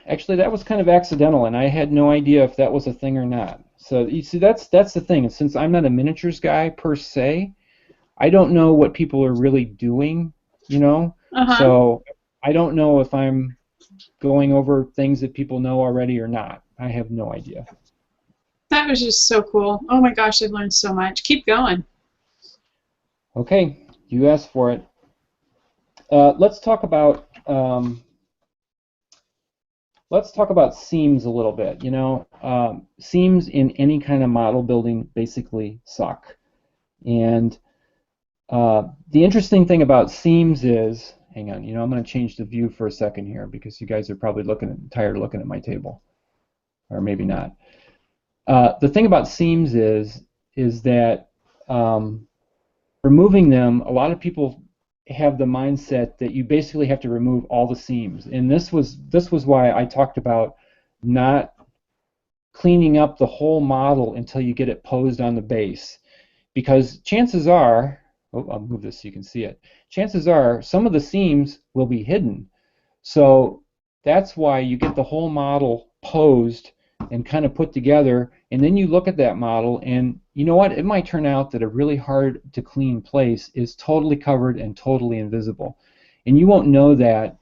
Actually, that was kind of accidental, and I had no idea if that was a thing or not. So you see, that's the thing. And since I'm not a miniatures guy per se, I don't know what people are really doing, you know. Uh-huh. So I don't know if I'm going over things that people know already or not. I have no idea. That was just so cool. Oh my gosh, I've learned so much. Keep going. Okay, you asked for it. Let's talk about seams a little bit. You know, seams in any kind of model building basically suck. And the interesting thing about seams is, hang on, you know, I'm going to change the view for a second here because you guys are probably tired of looking at my table, or maybe not. The thing about seams is that removing them, a lot of people have the mindset that you basically have to remove all the seams, and this was why I talked about not cleaning up the whole model until you get it posed on the base, because chances are, oh, I'll move this so you can see it. Chances are some of the seams will be hidden, so that's why you get the whole model posed and kind of put together, and then you look at that model, and you know what? It might turn out that a really hard to clean place is totally covered and totally invisible, and you won't know that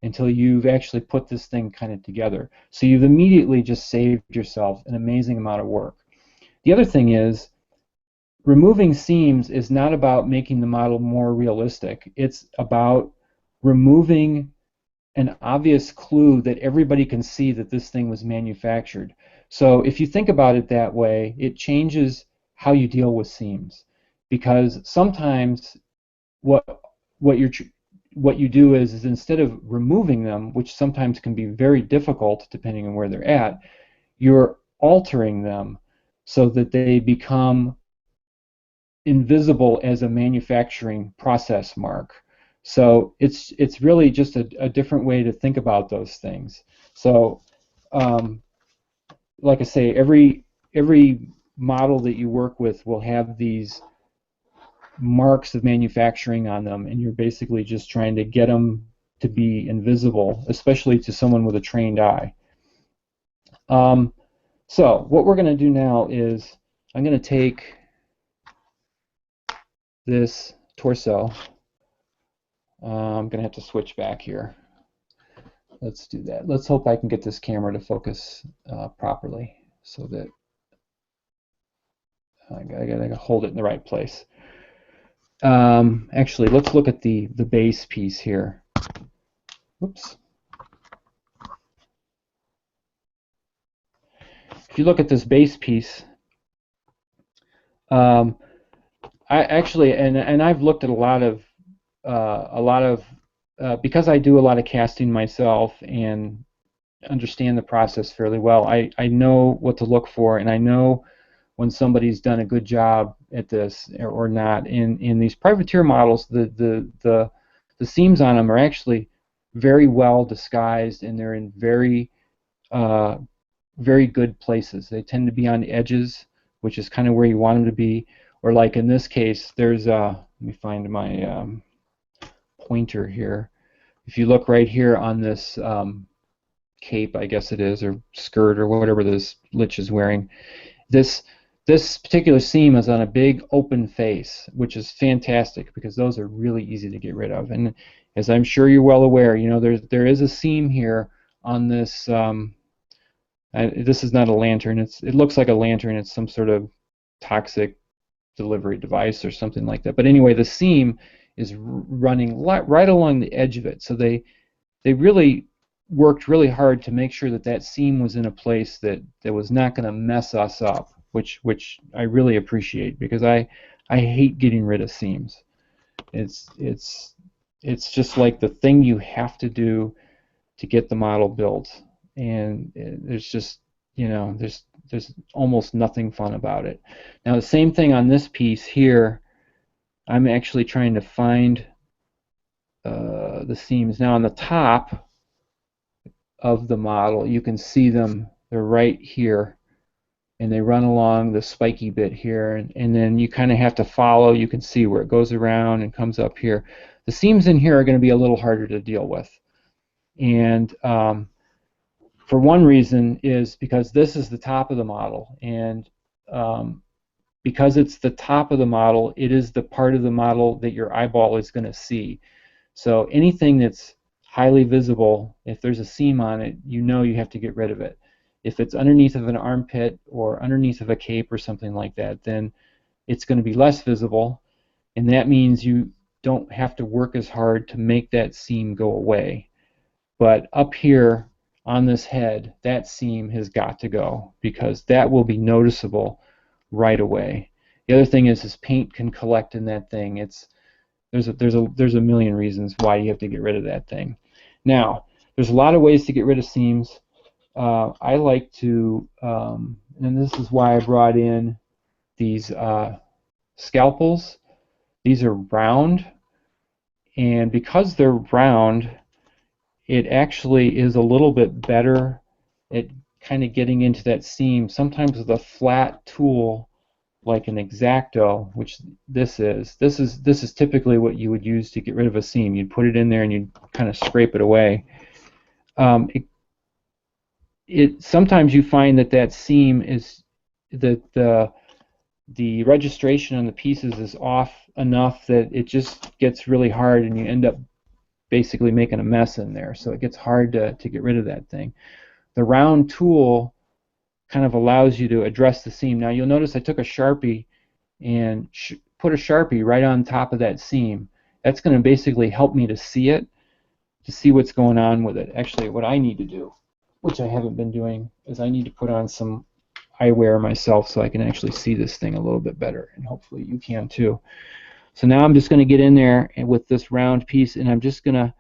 until you've actually put this thing kind of together. So you've immediately just saved yourself an amazing amount of work. The other thing is, removing seams is not about making the model more realistic. It's about removing an obvious clue that everybody can see that this thing was manufactured. So if you think about it that way, it changes how you deal with seams, because sometimes what what you're what you do is instead of removing them, which sometimes can be very difficult depending on where they're at, you're altering them so that they become invisible as a manufacturing process mark. So it's really just a different way to think about those things. So like I say, every model that you work with will have these marks of manufacturing on them, and you're basically just trying to get them to be invisible, especially to someone with a trained eye. So what we're going to do now is I'm going to take this torso. I'm going to have to switch back here. Let's do that. Let's hope I can get this camera to focus properly so that I gotta hold it in the right place. Actually, let's look at the base piece here. Oops. If you look at this base piece, I actually, and I've looked at a lot of because I do a lot of casting myself and understand the process fairly well. I know what to look for, and I know when somebody's done a good job at this or not. In these privateer models, the seams on them are actually very well disguised, and they're in very good places. They tend to be on the edges, which is kind of where you want them to be. Or like in this case, there's let me find my pointer here. If you look right here on this cape, I guess it is, or skirt, or whatever this lich is wearing, this particular seam is on a big open face, which is fantastic because those are really easy to get rid of. And as I'm sure you're well aware, you know, there is a seam here on this. This is not a lantern. It looks like a lantern. It's some sort of toxic delivery device or something like that. But anyway, the seam is running right along the edge of it. So they really worked really hard to make sure that that seam was in a place that was not going to mess us up, which I really appreciate, because I hate getting rid of seams. It's just like the thing you have to do to get the model built, and there's just, you know, there's almost nothing fun about it. Now the same thing on this piece here. I'm actually trying to find the seams. Now on the top of the model, you can see them. They're right here, and they run along the spiky bit here, and then you kind of have to follow. You can see where it goes around and comes up here. The seams in here are going to be a little harder to deal with, and for one reason is because this is the top of the model, and because it's the top of the model, it is the part of the model that your eyeball is going to see. So anything that's highly visible, if there's a seam on it, you know you have to get rid of it. If it's underneath of an armpit or underneath of a cape or something like that, then it's going to be less visible, and that means you don't have to work as hard to make that seam go away. But up here on this head, that seam has got to go, because that will be noticeable right away. The other thing is paint can collect in that thing. There's a million reasons why you have to get rid of that thing. Now, there's a lot of ways to get rid of seams. I like to, and this is why I brought in these scalpels. These are round, and because they're round, it actually is a little bit better at kind of getting into that seam. Sometimes with a flat tool like an X-Acto, which this is typically what you would use to get rid of a seam. You'd put it in there and you'd kind of scrape it away. Sometimes you find that seam is that the registration on the pieces is off enough that it just gets really hard, and you end up basically making a mess in there. So it gets hard to get rid of that thing. The round tool kind of allows you to address the seam. Now you'll notice I took a Sharpie and put a Sharpie right on top of that seam. That's going to basically help me to see it, to see what's going on with it. Actually, what I need to do, which I haven't been doing, is I need to put on some eyewear myself so I can actually see this thing a little bit better, and hopefully you can too. So now I'm just going to get in there with this round piece, and I'm just going to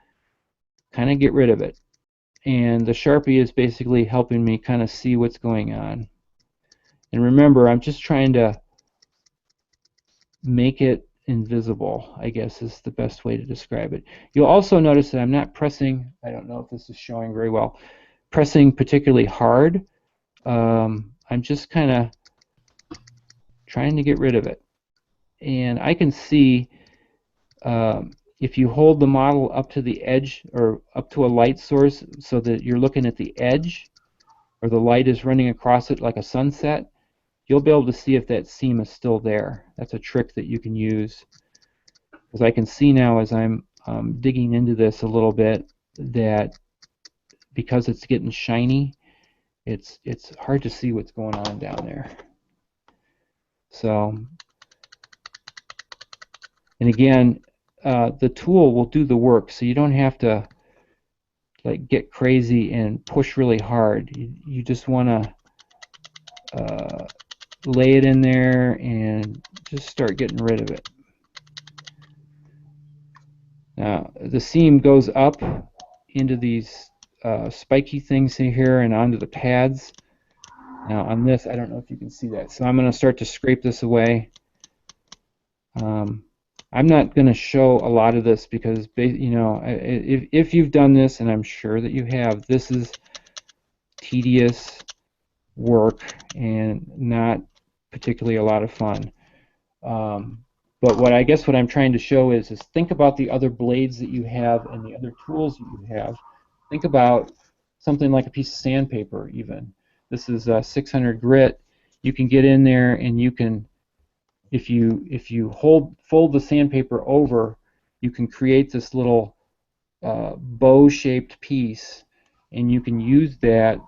kind of get rid of it. And the Sharpie is basically helping me kind of see what's going on. And remember, I'm just trying to make it invisible, I guess is the best way to describe it. You'll also notice that I'm not pressing, I don't know if this is showing very well, pressing particularly hard. I'm just kind of trying to get rid of it. And I can see if you hold the model up to the edge or up to a light source so that you're looking at the edge, or the light is running across it like a sunset, you'll be able to see if that seam is still there. That's a trick that you can use. Because I can see now as I'm digging into this a little bit that because it's getting shiny, it's hard to see what's going on down there. So, and again, the tool will do the work, so you don't have to like get crazy and push really hard. You just want to lay it in there and just start getting rid of it. Now the seam goes up into these spiky things in here and onto the pads. Now on this, I don't know if you can see that, so I'm going to start to scrape this away. I'm not going to show a lot of this because, you know, if you've done this, and I'm sure that you have, this is tedious work and not particularly a lot of fun. But what I'm trying to show is think about the other blades that you have and the other tools that you have. Think about something like a piece of sandpaper even. This is 600 grit. You can get in there and you can, if you fold the sandpaper over, you can create this little bow-shaped piece, and you can use that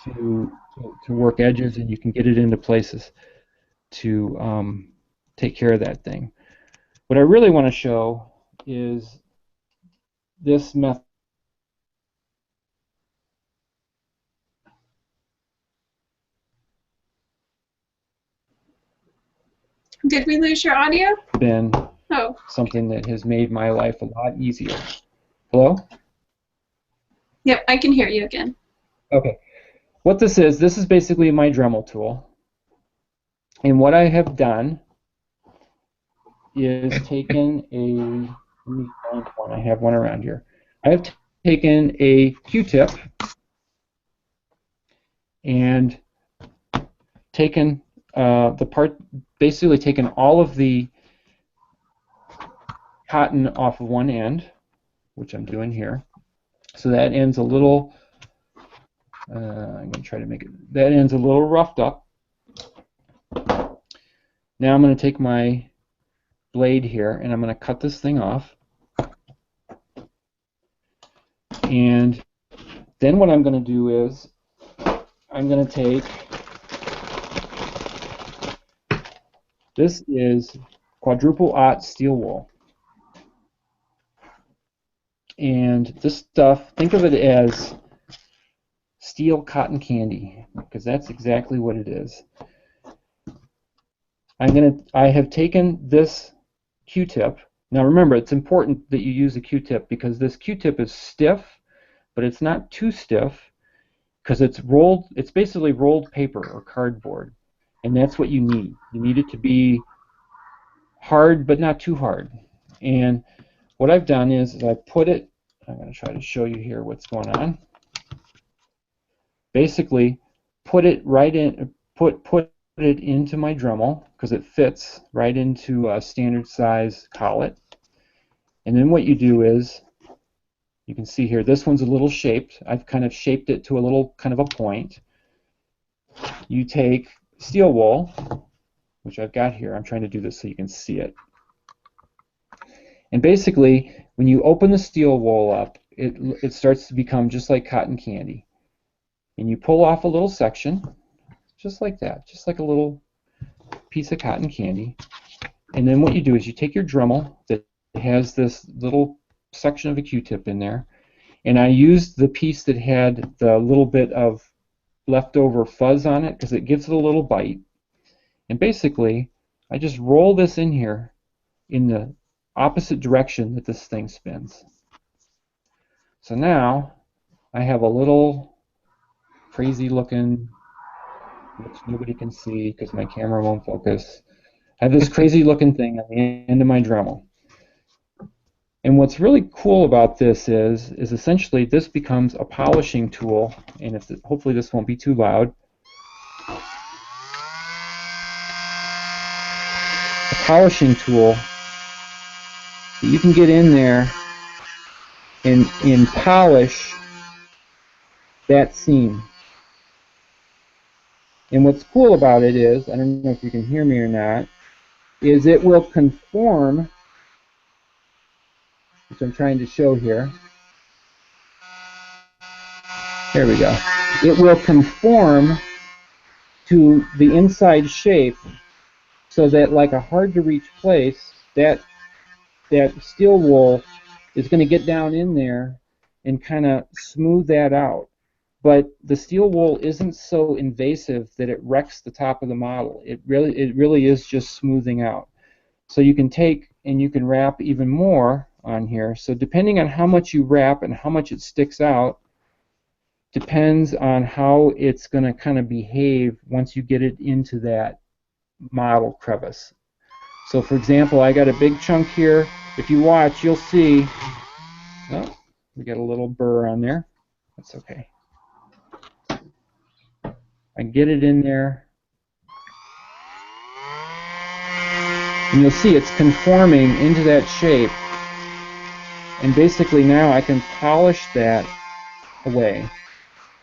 to work edges, and you can get it into places to take care of that thing. What I really want to show is this method. Did we lose your audio? Been something that has made my life a lot easier. Hello? Yep, I can hear you again. Okay. What this is basically my Dremel tool. And what I have done is taken Let me find one. I have one around here. I have taken a Q-tip and taken basically taken all of the cotton off of one end, which I'm doing here. So that end's a little, I'm going to try to make it, that end's a little roughed up. Now I'm going to take my blade here and I'm going to cut this thing off. And then what I'm going to do is I'm going to take, this is quadruple aught steel wool. And this stuff, think of it as steel cotton candy, because that's exactly what it is. I have taken this Q-tip. Now remember, it's important that you use a Q-tip because this Q-tip is stiff, but it's not too stiff because it's rolled. It's basically rolled paper or cardboard, and that's what you need. You need it to be hard, but not too hard. And what I've done is I put it. I'm going to try to show you here what's going on. Basically, put it right in. Put it into my Dremel because it fits right into a standard size collet. And then what you do is, you can see here, this one's a little shaped. I've kind of shaped it to a little kind of a point. You take steel wool, which I've got here. I'm trying to do this so you can see it. And basically, when you open the steel wool up, it starts to become just like cotton candy. And you pull off a little section, just like that, just like a little piece of cotton candy. And then what you do is you take your Dremel that has this little section of a Q-tip in there, and I used the piece that had the little bit of leftover fuzz on it because it gives it a little bite. And basically, I just roll this in here in the opposite direction that this thing spins. So now I have a little crazy looking, which nobody can see because my camera won't focus. I have this crazy looking thing at the end of my Dremel. And what's really cool about this is essentially this becomes a polishing tool, and hopefully this won't be too loud. A polishing tool that you can get in there and polish that seam. And what's cool about it is, I don't know if you can hear me or not, is it will conform, which I'm trying to show here. There we go. It will conform to the inside shape so that, like a hard-to-reach place, that steel wool is going to get down in there and kind of smooth that out. But the steel wool isn't so invasive that it wrecks the top of the model. It really is just smoothing out. So you can take and you can wrap even more on here. So depending on how much you wrap and how much it sticks out, depends on how it's going to kind of behave once you get it into that model crevice. So for example, I got a big chunk here. If you watch, you'll see, oh, we got a little burr on there. That's okay. I get it in there, and you'll see it's conforming into that shape. And basically now I can polish that away.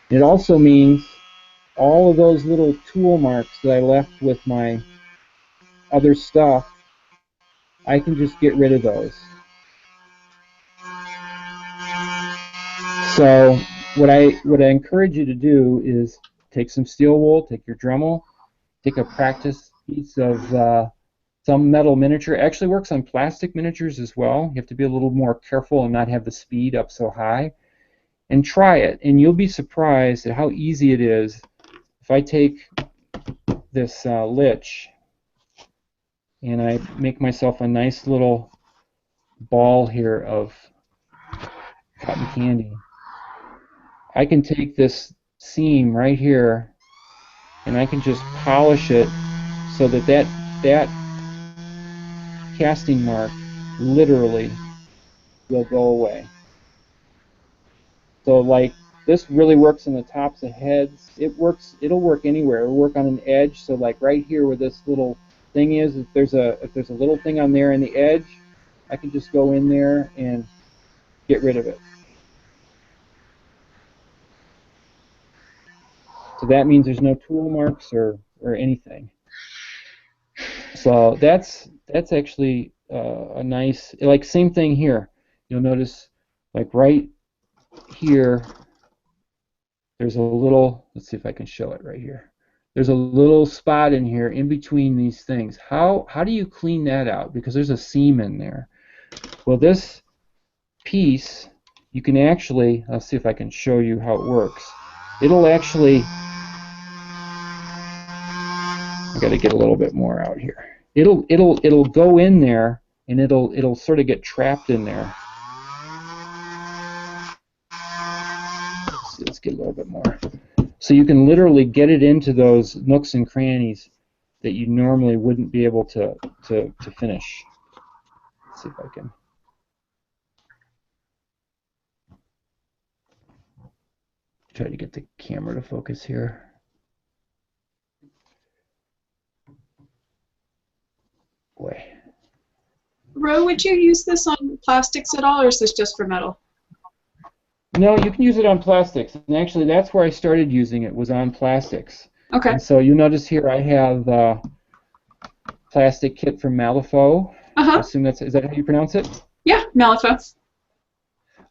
It also means all of those little tool marks that I left with my other stuff, I can just get rid of those. So what I encourage you to do is take some steel wool, take your Dremel, take a practice piece of some metal miniature. It actually works on plastic miniatures as well. You have to be a little more careful and not have the speed up so high. And try it, and you'll be surprised at how easy it is. If I take this lich and I make myself a nice little ball here of cotton candy, I can take this seam right here and I can just polish it so that that casting mark literally will go away. So like this really works in the tops of heads. It'll work anywhere. It'll work on an edge. So like right here where this little thing is, if there's a little thing on there in the edge, I can just go in there and get rid of it. So that means there's no tool marks or anything. So that's actually a nice, like same thing here. You'll notice like right here, there's a little, let's see if I can show it right here. There's a little spot in here in between these things. How do you clean that out? Because there's a seam in there. Well, this piece, you can actually, I'll see if I can show you how it works. It'll actually, I got to get a little bit more out here. It'll go in there and it'll sort of get trapped in there. Let's get a little bit more. So you can literally get it into those nooks and crannies that you normally wouldn't be able to finish. Let's see if I can. Try to get the camera to focus here. Boy. Ro, would you use this on plastics at all, or is this just for metal? No, you can use it on plastics, and actually that's where I started using it, was on plastics. Okay. And so you notice here I have plastic kit from Malifaux. I assume is that how you pronounce it? Yeah, Malifaux.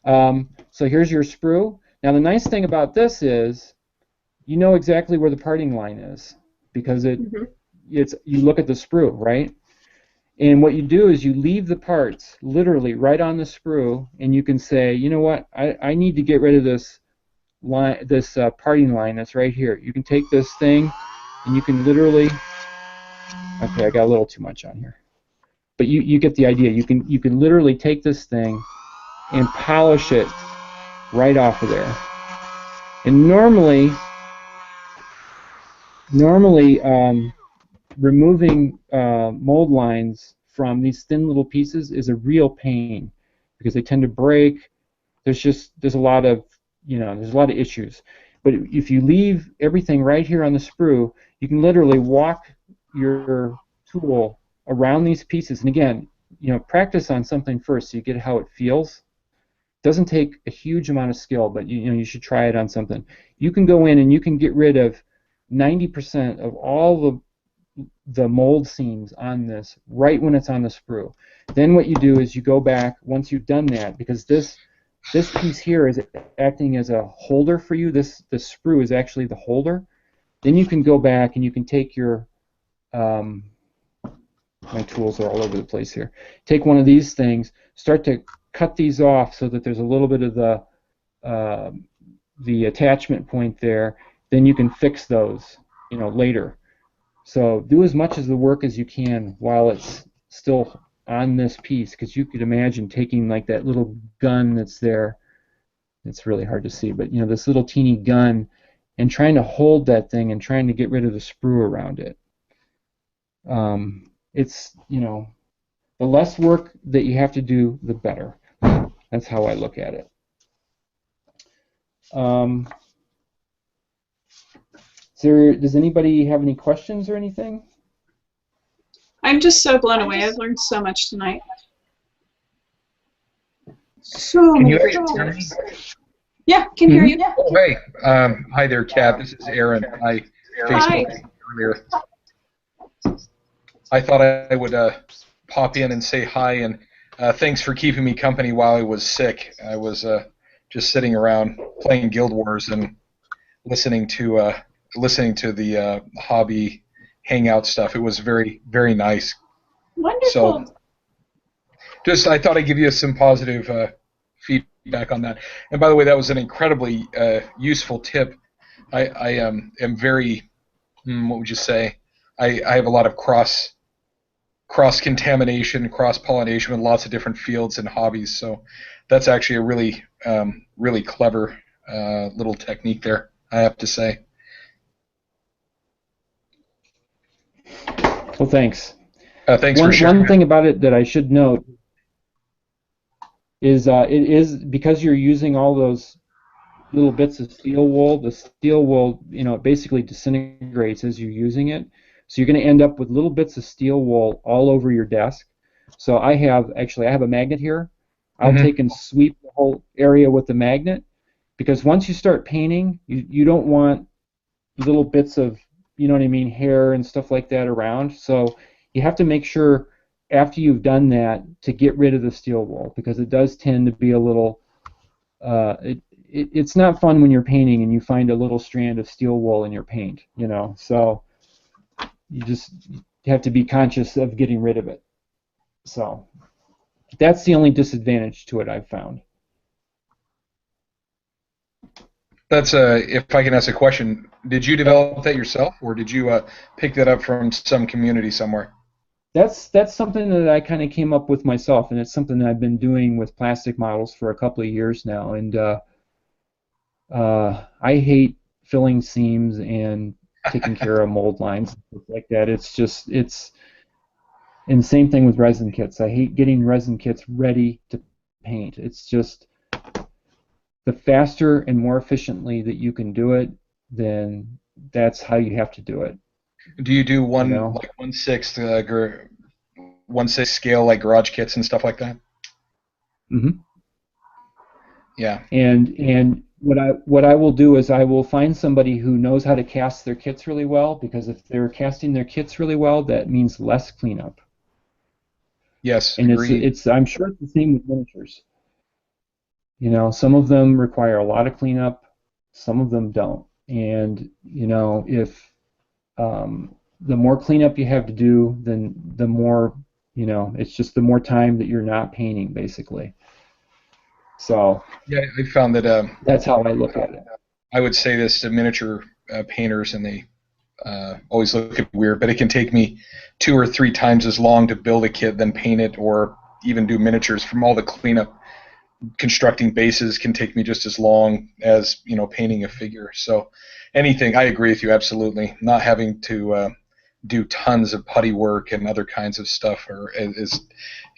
So here's your sprue. Now the nice thing about this is you know exactly where the parting line is because you look at the sprue, right? And what you do is you leave the parts literally right on the sprue, and you can say, you know what, I need to get rid of this line, this parting line that's right here. You can take this thing, and you can literally, okay, I got a little too much on here, but you get the idea. You can literally take this thing and polish it right off of there. And normally removing mold lines from these thin little pieces is a real pain because they tend to break. There's a lot of issues. But if you leave everything right here on the sprue, you can literally walk your tool around these pieces. And again, practice on something first so you get how it feels. It doesn't take a huge amount of skill, but you should try it on something. You can go in and you can get rid of 90% of all the mold seams on this right when it's on the sprue. Then what you do is you go back once you've done that, because this piece here is acting as a holder for you. The sprue is actually the holder. Then you can go back and you can take your my tools are all over the place here. Take one of these things, start to cut these off so that there's a little bit of the attachment point there. Then you can fix those later. So do as much of the work as you can while it's still on this piece, because you could imagine taking like that little gun that's there. It's really hard to see, but this little teeny gun, and trying to hold that thing and trying to get rid of the sprue around it. It's the less work that you have to do, the better. That's how I look at it. Does anybody have any questions or anything? I'm just so blown away. I've learned so much tonight. So many great tips. Yeah, can hear you. Oh, hey. Hi there, Kat. This is Aaron. I Facebooked earlier. I thought I would pop in and say hi, and thanks for keeping me company while I was sick. I was just sitting around playing Guild Wars and listening to the Hobby Hangout stuff. It was very, very nice. Wonderful. So, I thought I'd give you some positive feedback on that. And by the way, that was an incredibly useful tip. I am very, what would you say? I have a lot of cross-contamination, cross-pollination with lots of different fields and hobbies. So that's actually a really, really clever little technique there, I have to say. Well, thanks. Thanks for sharing. One thing about it that I should note is it is because you're using all those little bits of steel wool. The steel wool, it basically disintegrates as you're using it. So you're going to end up with little bits of steel wool all over your desk. So I have a magnet here. I'll Hmm. take and sweep the whole area with the magnet, because once you start painting, you don't want little bits of, hair and stuff like that around. So you have to make sure after you've done that to get rid of the steel wool, because it does tend to be a little, it's not fun when you're painting and you find a little strand of steel wool in your paint. So you just have to be conscious of getting rid of it. So that's the only disadvantage to it I've found. That's if I can ask a question, did you develop that yourself, or did you pick that up from some community somewhere? That's something that I kind of came up with myself, and it's something that I've been doing with plastic models for a couple of years now. And I hate filling seams and taking care of mold lines and stuff like that. And the same thing with resin kits. I hate getting resin kits ready to paint. It's just the faster and more efficiently that you can do it, then that's how you have to do it. Do you do You one know. like 1/6 1/6 scale like garage kits and stuff like that? hmm Yeah. And what I will do is I will find somebody who knows how to cast their kits really well, because if they're casting their kits really well, that means less cleanup. Yes. And Agreed. it's I'm sure it's the same with miniatures. Some of them require a lot of cleanup, some of them don't. And if the more cleanup you have to do, then the more, it's just the more time that you're not painting, basically. So Yeah, I found that that's how I look at it. I would say this to miniature painters, and they always look at me weird, but it can take me 2 or 3 times as long to build a kit than paint it, or even do miniatures. From all the cleanup, constructing bases can take me just as long as painting a figure. So anything, I agree with you absolutely. Not having to do tons of putty work and other kinds of stuff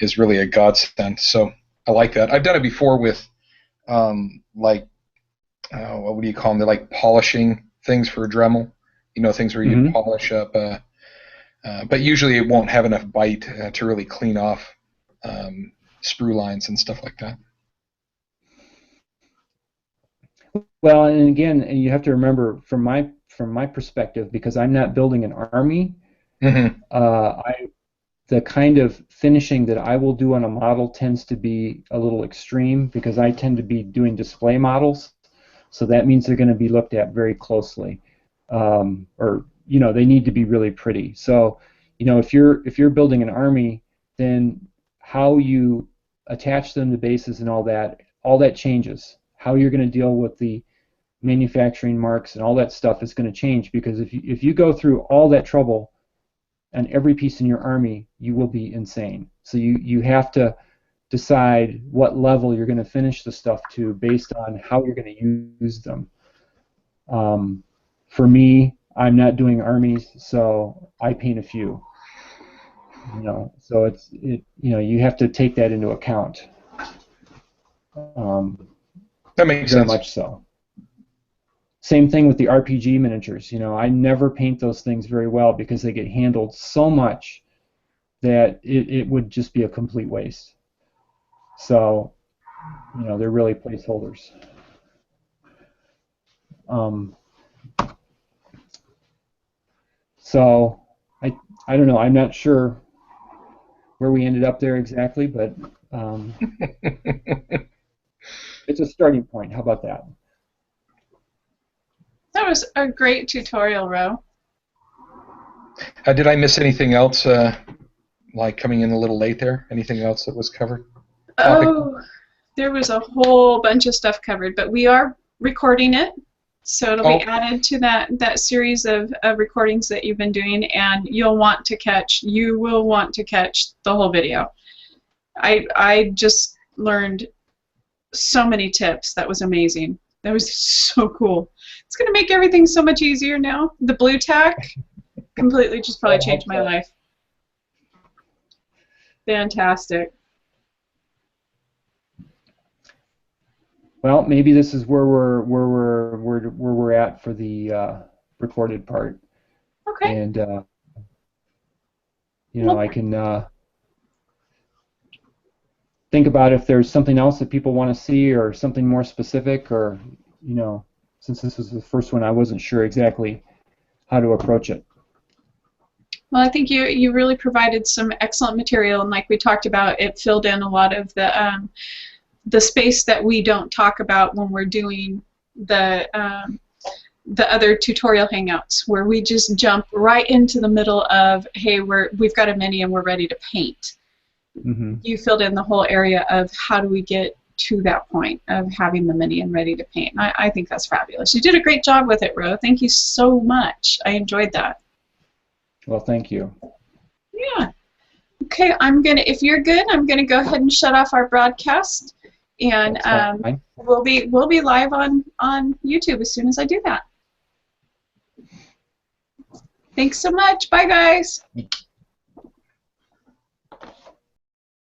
is really a godsend. So I like that. I've done it before with like what do you call them? They're like polishing things for a Dremel. Things where you hmm polish up. But usually it won't have enough bite to really clean off sprue lines and stuff like that. Well, and again, you have to remember from my perspective, because I'm not building an army. Hmm. I The kind of finishing that I will do on a model tends to be a little extreme, because I tend to be doing display models. So that means they're going to be looked at very closely, or they need to be really pretty. So if you're building an army, then how you attach them to bases and all that changes. How you're going to deal with the manufacturing marks and all that stuff is going to change, because if you go through all that trouble on every piece in your army, you will be insane. So you have to decide what level you're going to finish the stuff to based on how you're going to use them. For me, I'm not doing armies, so I paint a few. So you have to take that into account. Um, That makes Very sense. much so. Same thing with the RPG miniatures. I never paint those things very well, because they get handled so much that it would just be a complete waste. So, they're really placeholders. Um, so I don't know. I'm not sure where we ended up there exactly, but um, it's a starting point. How about that? That was a great tutorial, Ro. Did I miss anything else? Like coming in a little late there? Anything else that was covered? Topic? Oh, there was a whole bunch of stuff covered, but we are recording it, so it'll be Oh, added to that series of recordings that you've been doing, and you will want to catch the whole video. I just learned so many tips. That was amazing. That was so cool. It's going to make everything so much easier now. The blue tack completely just Well, probably I changed hope my so. life. Fantastic. Well, maybe this is where we're at for the recorded part, Okay. and Well, I can think about if there's something else that people want to see or something more specific, or since this was the first one, I wasn't sure exactly how to approach it. well, I think you really provided some excellent material, and like we talked about, it filled in a lot of the space that we don't talk about when we're doing the other tutorial hangouts, where we just jump right into the middle of, hey, we've got a mini and we're ready to paint. Mm-hmm. You filled in the whole area of how do we get to that point of having the mini and ready to paint. And I think that's fabulous. You did a great job with it, Ro. Thank you so much. I enjoyed that. Well, thank you. Yeah. Okay, if you're good, I'm gonna go ahead and shut off our broadcast, and we'll be live on YouTube as soon as I do that. Thanks so much. Bye, guys.